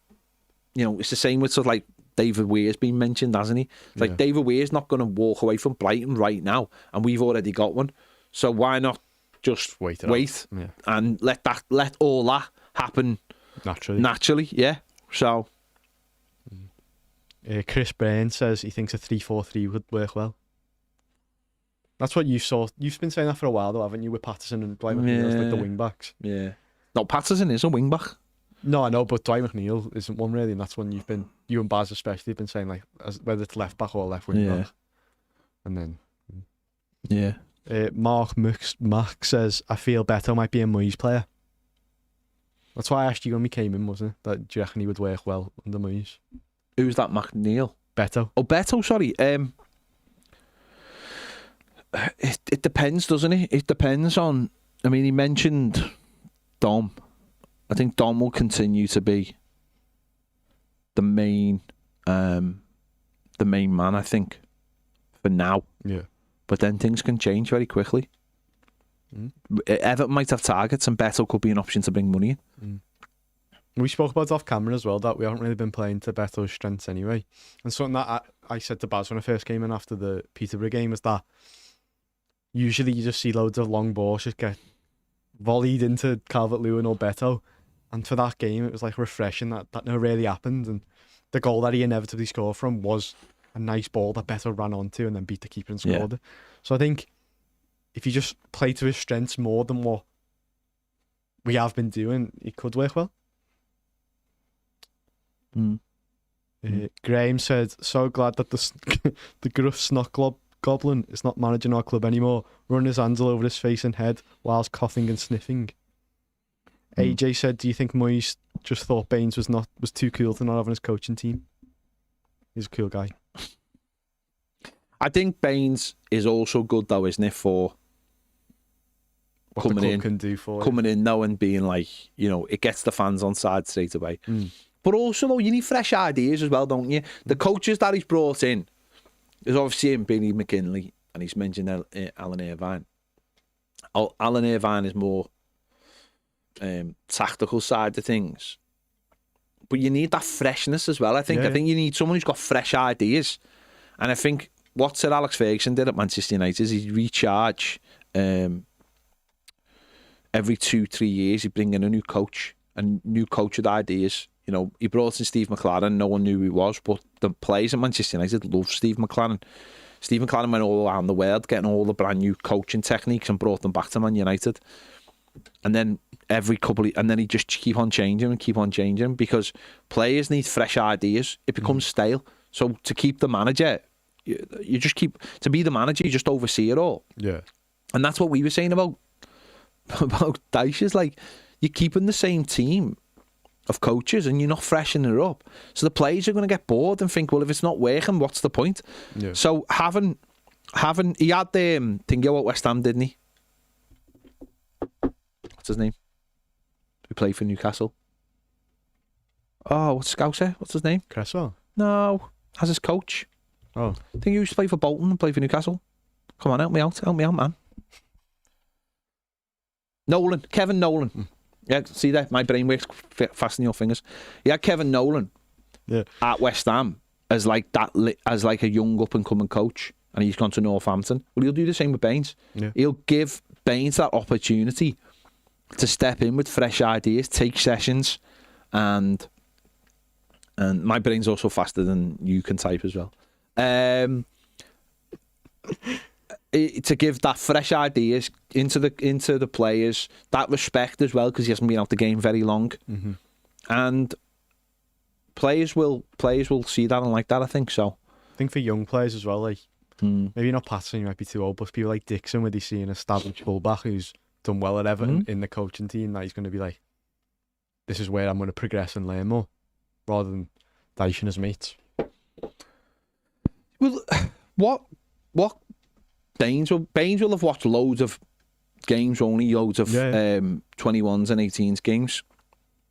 it's the same with sort of like David Weir's been mentioned, hasn't he? It's like David Weir's not going to walk away from Brighton right now, and we've already got one. So why not just wait and let all that happen naturally? Yeah. So Chris Brain says he thinks a 3-4-3 would work well. That's what you saw. You've been saying that for a while, though, haven't you? With Patterson and Dwight McNeil as like the wing backs. Yeah. No, Patterson is a wing back. No, I know, but Dwight McNeil isn't one really, and that's one you and Baz especially have been saying, like, whether it's left back or left wing back. And then, Mark says, I feel Beto might be a Moyes player. That's why I asked you when we came in, wasn't it? That do you reckon he would work well under Moyes? Who's that, McNeil? Beto. Oh, Beto, sorry. It depends, doesn't it? It depends on. I mean, he mentioned Dom. I think Dom will continue to be the main man, I think, for now. Yeah. But then things can change very quickly. Everton might have targets, and Beto could be an option to bring money in. We spoke about off camera as well that we haven't really been playing to Beto's strengths anyway. And something that I said to Baz when I first came in after the Peterborough game was that usually you just see loads of long balls just get volleyed into Calvert-Lewin or Beto. And for that game, it was like refreshing that never really happened. And the goal that he inevitably scored from was a nice ball that Beto ran onto and then beat the keeper and scored it. So I think if you just play to his strengths more than what we have been doing, it could work well. Graham said, so glad that the gruff snot goblin is not managing our club anymore, running his hands all over his face and head whilst coughing and sniffing. AJ said, do you think Moyes just thought Baines was too cool to not have on his coaching team? He's a cool guy. I think Baines is also good though, isn't it, for what coming the club in, can do for coming in now and being like, it gets the fans on side straight away. But also though, you need fresh ideas as well, don't you? The coaches that he's brought in, there's obviously him, Billy McKinley, and he's mentioned Alan Irvine. Alan Irvine is more tactical side of things, but you need that freshness as well. I think you need someone who's got fresh ideas, and I think what Sir Alex Ferguson did at Manchester United is he'd recharge every 2-3 years. He'd bring in a new coach with ideas. He brought in Steve McLaren. No one knew who he was, but the players at Manchester United loved Steve McLaren. Steve McLaren went all around the world getting all the brand new coaching techniques and brought them back to Man United. And then and then he just keep on changing because players need fresh ideas. It becomes stale. So to keep the manager, you just keep to be the manager. You just oversee it all. Yeah, and that's what we were saying about Dyche. Is like you're keeping the same team of coaches and you're not freshening it up. So the players are going to get bored and think, well, if it's not working, what's the point? Yeah. So having he had the Tingo at West Ham, didn't he? What's his name? Who played for Newcastle? Oh, what's Scouser? What's his name? Cresswell? No, as his coach. Oh. I think he used to play for Bolton and play for Newcastle. Come on, help me out, man. Kevin Nolan. Yeah, see that? My brain works faster than your fingers. He had Kevin Nolan at West Ham as like as like a young up and coming coach, and he's gone to Northampton. Well, he'll do the same with Baines. Yeah. He'll give Baines that opportunity to step in with fresh ideas, take sessions, and my brain's also faster than you can type as well. To give that fresh ideas into the players, that respect as well, because he hasn't been out the game very long, and players will see that and like that. I think so. I think for young players as well, like maybe not Patterson, he might be too old, but people like Dixon, where they see an established fullback who's done well at Everton in the coaching team, that he's going to be like, this is where I'm going to progress and learn more, rather than Dyche and his mates. Well, what Baines will have watched loads of games, only loads of 21s and 18s games,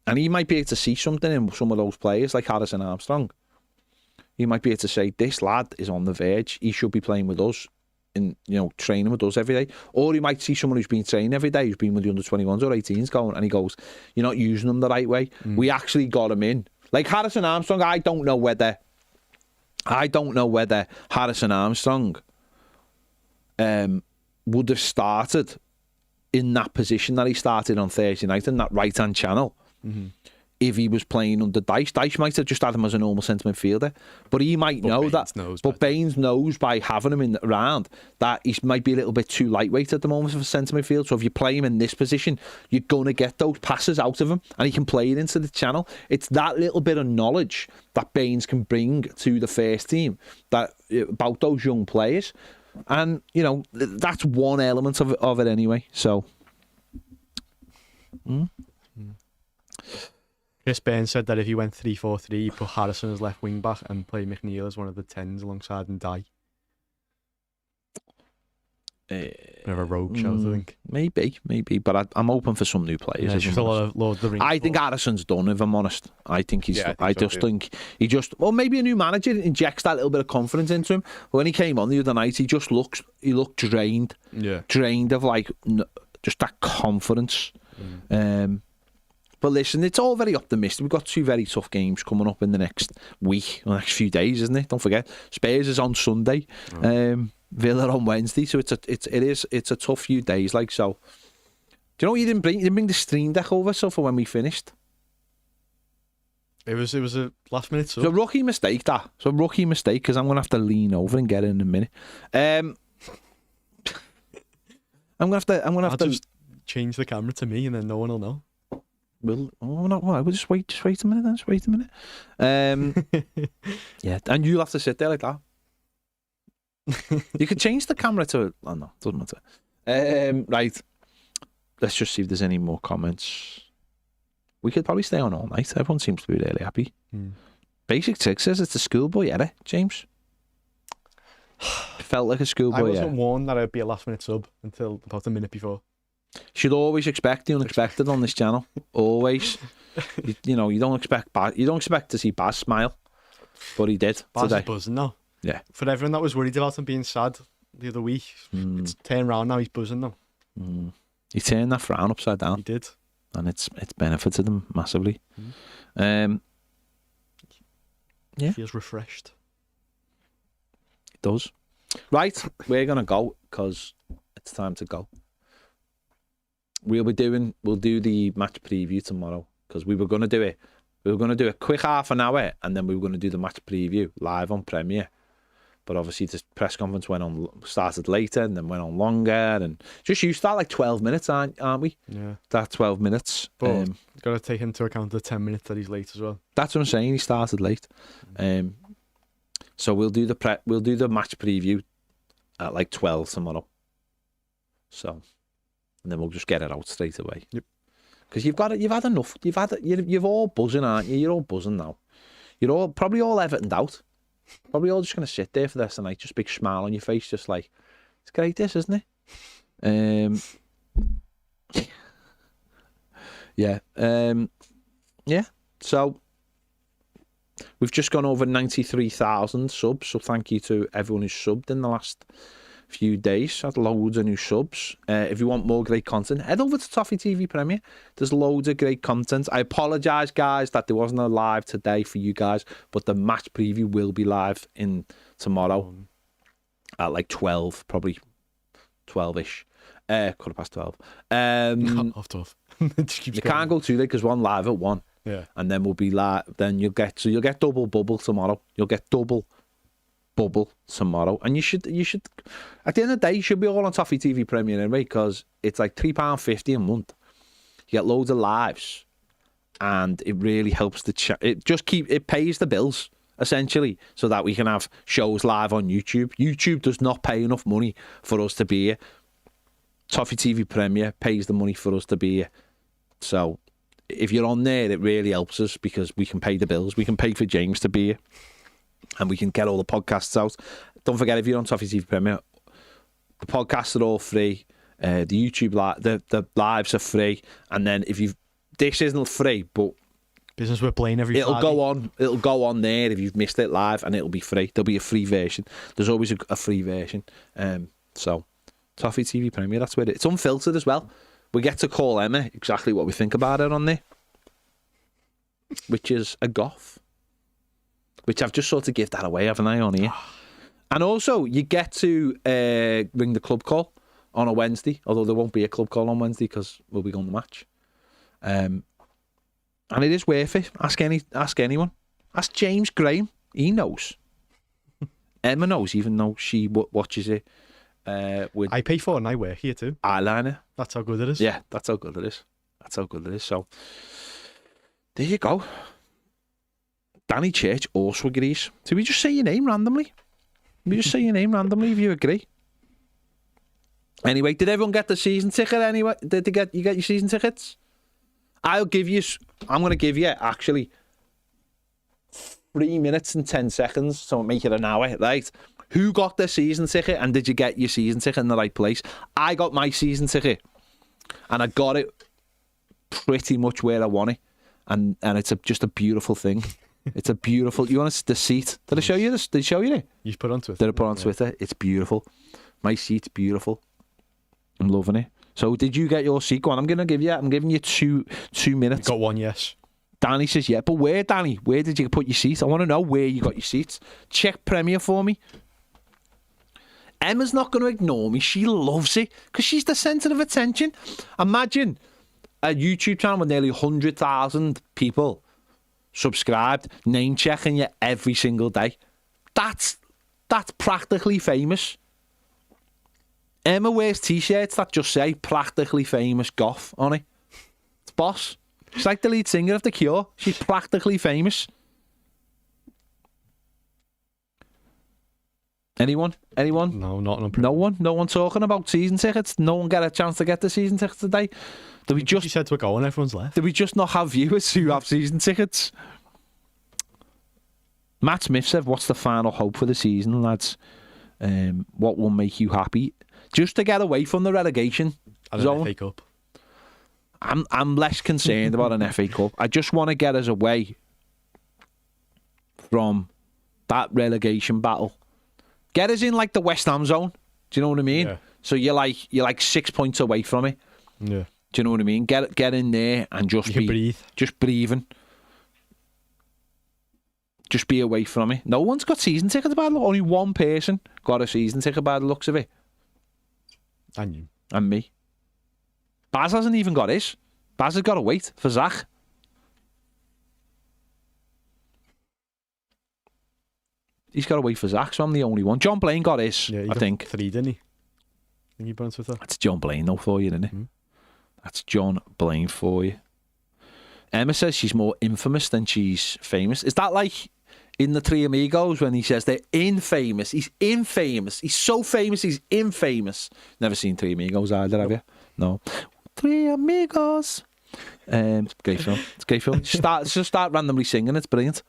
and he might be able to see something in some of those players like Harrison Armstrong. He might be able to say, this lad is on the verge, he should be playing with us, in training with us every day. Or he might see someone who's been training every day, who's been with the under 21s or 18s going, and he goes, you're not using them the right way. We actually got him in. Like Harrison Armstrong, I don't know whether Harrison Armstrong would have started in that position that he started on Thursday night in that right-hand channel if he was playing under Dyche. Dyche might have just had him as a normal centre midfielder, but he might know that. But Baines knows by having him in the round that he might be a little bit too lightweight at the moment for centre midfield. So if you play him in this position, you're going to get those passes out of him, and he can play it into the channel. It's that little bit of knowledge that Baines can bring to the first team about those young players. And, that's one element of it anyway. So, Chris Burns said that if he went 3-4-3, he'd put Harrison as left wing back and play McNeil as one of the 10s alongside Ndiaye. Bit of a rogue show, I think. Maybe, but I'm open for some new players. Yeah, just a lot of Lord of the Rings. I think Harrison's done, if I'm honest. I think he's. Yeah, I just think he just. Well, maybe a new manager injects that little bit of confidence into him. But when he came on the other night, he looked drained. Yeah, drained of just that confidence. But listen, it's all very optimistic. We've got 2 very tough games coming up in the next week, or the next few days, isn't it? Don't forget, Spurs is on Sunday. Villa on Wednesday, so it's a tough few days. Like, so, do you know what you didn't bring? You didn't bring the stream deck over, so for when we finished. It was a last minute sub. It's a rookie mistake, that. It's a rookie mistake, because I'm gonna have to lean over and get it in a minute. I'm gonna have to just change the camera to me, and then no one will know. Well, we'll just wait a minute. Then just wait a minute. Yeah, and you'll have to sit there like that. You could change the camera to. Oh no, doesn't matter. Right. Let's just see if there's any more comments. We could probably stay on all night. Everyone seems to be really happy. Basic Tick says it's a schoolboy error, James. Felt like a schoolboy error. I wasn't warned that it would be a last minute sub until about a minute before. Should always expect the unexpected on this channel. Always. You don't expect to see Baz smile, but he did. Baz today. is buzzing now. Yeah. For everyone that was worried about him being sad the other week, it's turned around now. He's buzzing now. He turned that frown upside down. He did, and it's benefited him massively. Yeah, he feels refreshed. It does. Right, we're gonna go because it's time to go. We'll do the match preview tomorrow, because we were gonna do it. We were gonna do a quick half an hour, and then we were gonna do the match preview live on Premiere. But obviously the press conference started later and then went on longer, and just you start like 12 minutes, aren't we? Yeah. That 12 minutes. But got to take into account the 10 minutes that he's late as well. That's what I'm saying. He started late. So we'll do the match preview at like 12 tomorrow. So, and then we'll just get it out straight away. Yep. Because you've had enough. You're all buzzing, aren't you? You're all buzzing now. You're probably all Evertoned out. Probably all just going to sit there for the rest of the night, just big smile on your face, just like, it's great this, isn't it? Yeah. Yeah. So, we've just gone over 93,000 subs, so thank you to everyone who's subbed in the last few days. Had loads of new subs. If you want more great content, head over to Toffee TV Premier. There's loads of great content. I apologise, guys, that there wasn't a live today for you guys, but the match preview will be live in tomorrow at like 12, probably 12ish. 12:15. Off tough. It just keeps You going. can't go too late because one live at 1. Yeah. And then we'll be live. Then you'll get double bubble tomorrow. You'll get double bubble tomorrow, and you should at the end of the day you should be all on Toffee TV Premier anyway, because it's like £3.50 a month. You get loads of lives, and it really helps the it pays the bills essentially, so that we can have shows live on YouTube. YouTube does not pay enough money for us to be here. Toffee TV Premier pays the money for us to be here. So if you're on there, it really helps us because we can pay the bills. We can pay for James to be here, and we can get all the podcasts out. Don't forget, if you're on Toffee TV Premier, the podcasts are all free. The YouTube the lives are free, and then this isn't free, but Business we're playing every it'll Friday. It'll go on there if you've missed it live, and it'll be free. There'll be a free version. There's always a free version. So Toffee TV Premier, that's where it's unfiltered as well. We get to call Emma exactly what we think about her on there, which is a goth. Which I've just sort of give that away, haven't I, on here? And also, you get to ring the club call on a Wednesday, although there won't be a club call on Wednesday because we'll be going to the match. And it is worth it. Ask anyone. Ask James Graham. He knows. Emma knows, even though she watches it with I pay for it and I work here too. eyeliner. That's how good it is. Yeah, that's how good it is. That's how good it is. So, there you go. Danny Church also agrees. So we just say your name randomly. We just say your name randomly if you agree. Anyway, did everyone get the season ticket anyway? Did you get your season tickets? I'm going to give you, actually, 3 minutes and 10 seconds, so make it an hour, right? Who got their season ticket, and did you get your season ticket in the right place? I got my season ticket, and I got it pretty much where I want it, and it's just a beautiful thing. It's a beautiful. You want to the seat? Did I show you this? Did I show you it? You put on Twitter. Did I put on Twitter? It's beautiful. My seat's beautiful. I'm loving it. So, did you get your seat? Go on. I'm giving you two minutes. Got one, yes. Danny says, yeah, but where, Danny? Where did you put your seat? I want to know where you got your seats. Check Premier for me. Emma's not going to ignore me. She loves it because she's the centre of attention. Imagine a YouTube channel with nearly 100,000 people subscribed, name checking you every single day. That's practically famous. Emma wears t-shirts that just say practically famous goth on it. It's boss. She's like the lead singer of The Cure. She's practically famous. Anyone? No, not No one? No one talking about season tickets? No one get a chance to get the season tickets today? She said we're going, everyone's left. Did we just not have viewers who have season tickets? Matt Smith said, what's the final hope for the season, lads? What will make you happy? Just to get away from the relegation zone. FA Cup. I'm less concerned about an FA Cup. I just want to get us away from that relegation battle. Get us in like the West Ham zone. Do you know what I mean? Yeah. So you're like 6 points away from it. Yeah. Do you know what I mean? Get in there and just breathe. Just breathing. Just be away from it. No one's got season tickets by the look. Only one person got a season ticket by the looks of it. And you. And me. Baz hasn't even got his. Baz has got to wait for Zach. He's got to wait for Zach, so I'm the only one. John Blaine got his, Yeah, I think. 3, didn't he? I think he put on Twitter. That's John Blaine, though, for you, isn't it? Mm. That's John Blaine for you. Emma says she's more infamous than she's famous. Is that like in the Three Amigos when he says they're infamous? He's infamous. He's so famous, he's infamous. Never seen Three Amigos either, have you? No. Three Amigos. It's a great film. It's a great film. Just start randomly singing. It's brilliant.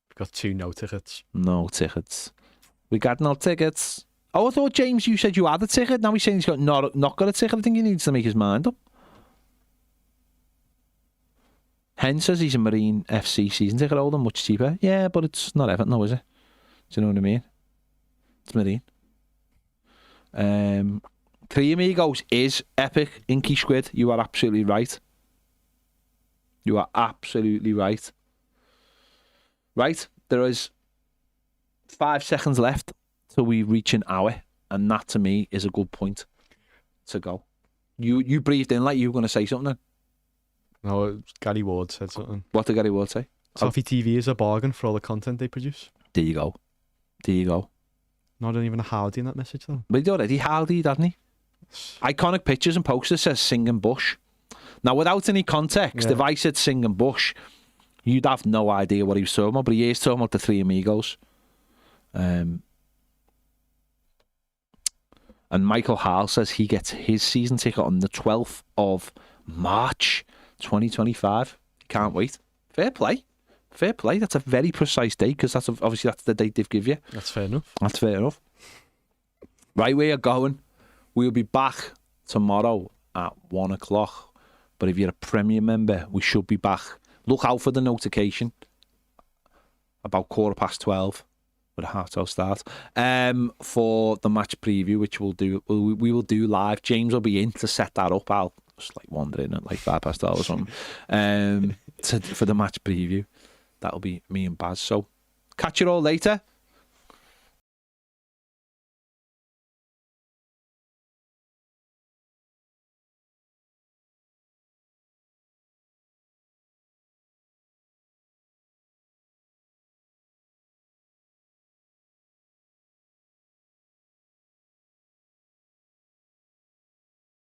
We've got 2 no tickets. No tickets. We got no tickets. Oh, I thought, James, you said you had a ticket. Now he's saying he's not got a ticket. I think he needs to make his mind up. Hen says he's a Marine FC season ticket holder, much cheaper. Yeah, but it's not Everton, though, is it? Do you know what I mean? It's Marine. Three Amigos is epic. Inky Squid, you are absolutely right. You are absolutely right. Right, there is 5 seconds left till we reach an hour, and that to me is a good point to go. You breathed in like you were going to say something. No, Gary Ward said something. What did Gary Ward say? Toffee TV is a bargain for all the content they produce. There you go. There you go. Not even a howdy in that message though. But he already howdy, hadn't he? Iconic pictures and posters says Singing Bush. Now, without any context, if I said Singing Bush, you'd have no idea what he was talking about, but he is talking about the Three Amigos. And Michael Hall says he gets his season ticket on the 12th of March 2025. Can't wait. Fair play. Fair play. That's a very precise date, because that's obviously that's the date they've give you. That's fair enough. That's fair enough. Right where you're going. We'll be back tomorrow at 1 o'clock. But if you're a Premier member, we should be back. Look out for the notification about 12:15 with a half-12 start for the match preview, which we will do live. James will be in to set that up. I'll just wander in at 12:05 or something for the match preview. That'll be me and Baz. So catch you all later.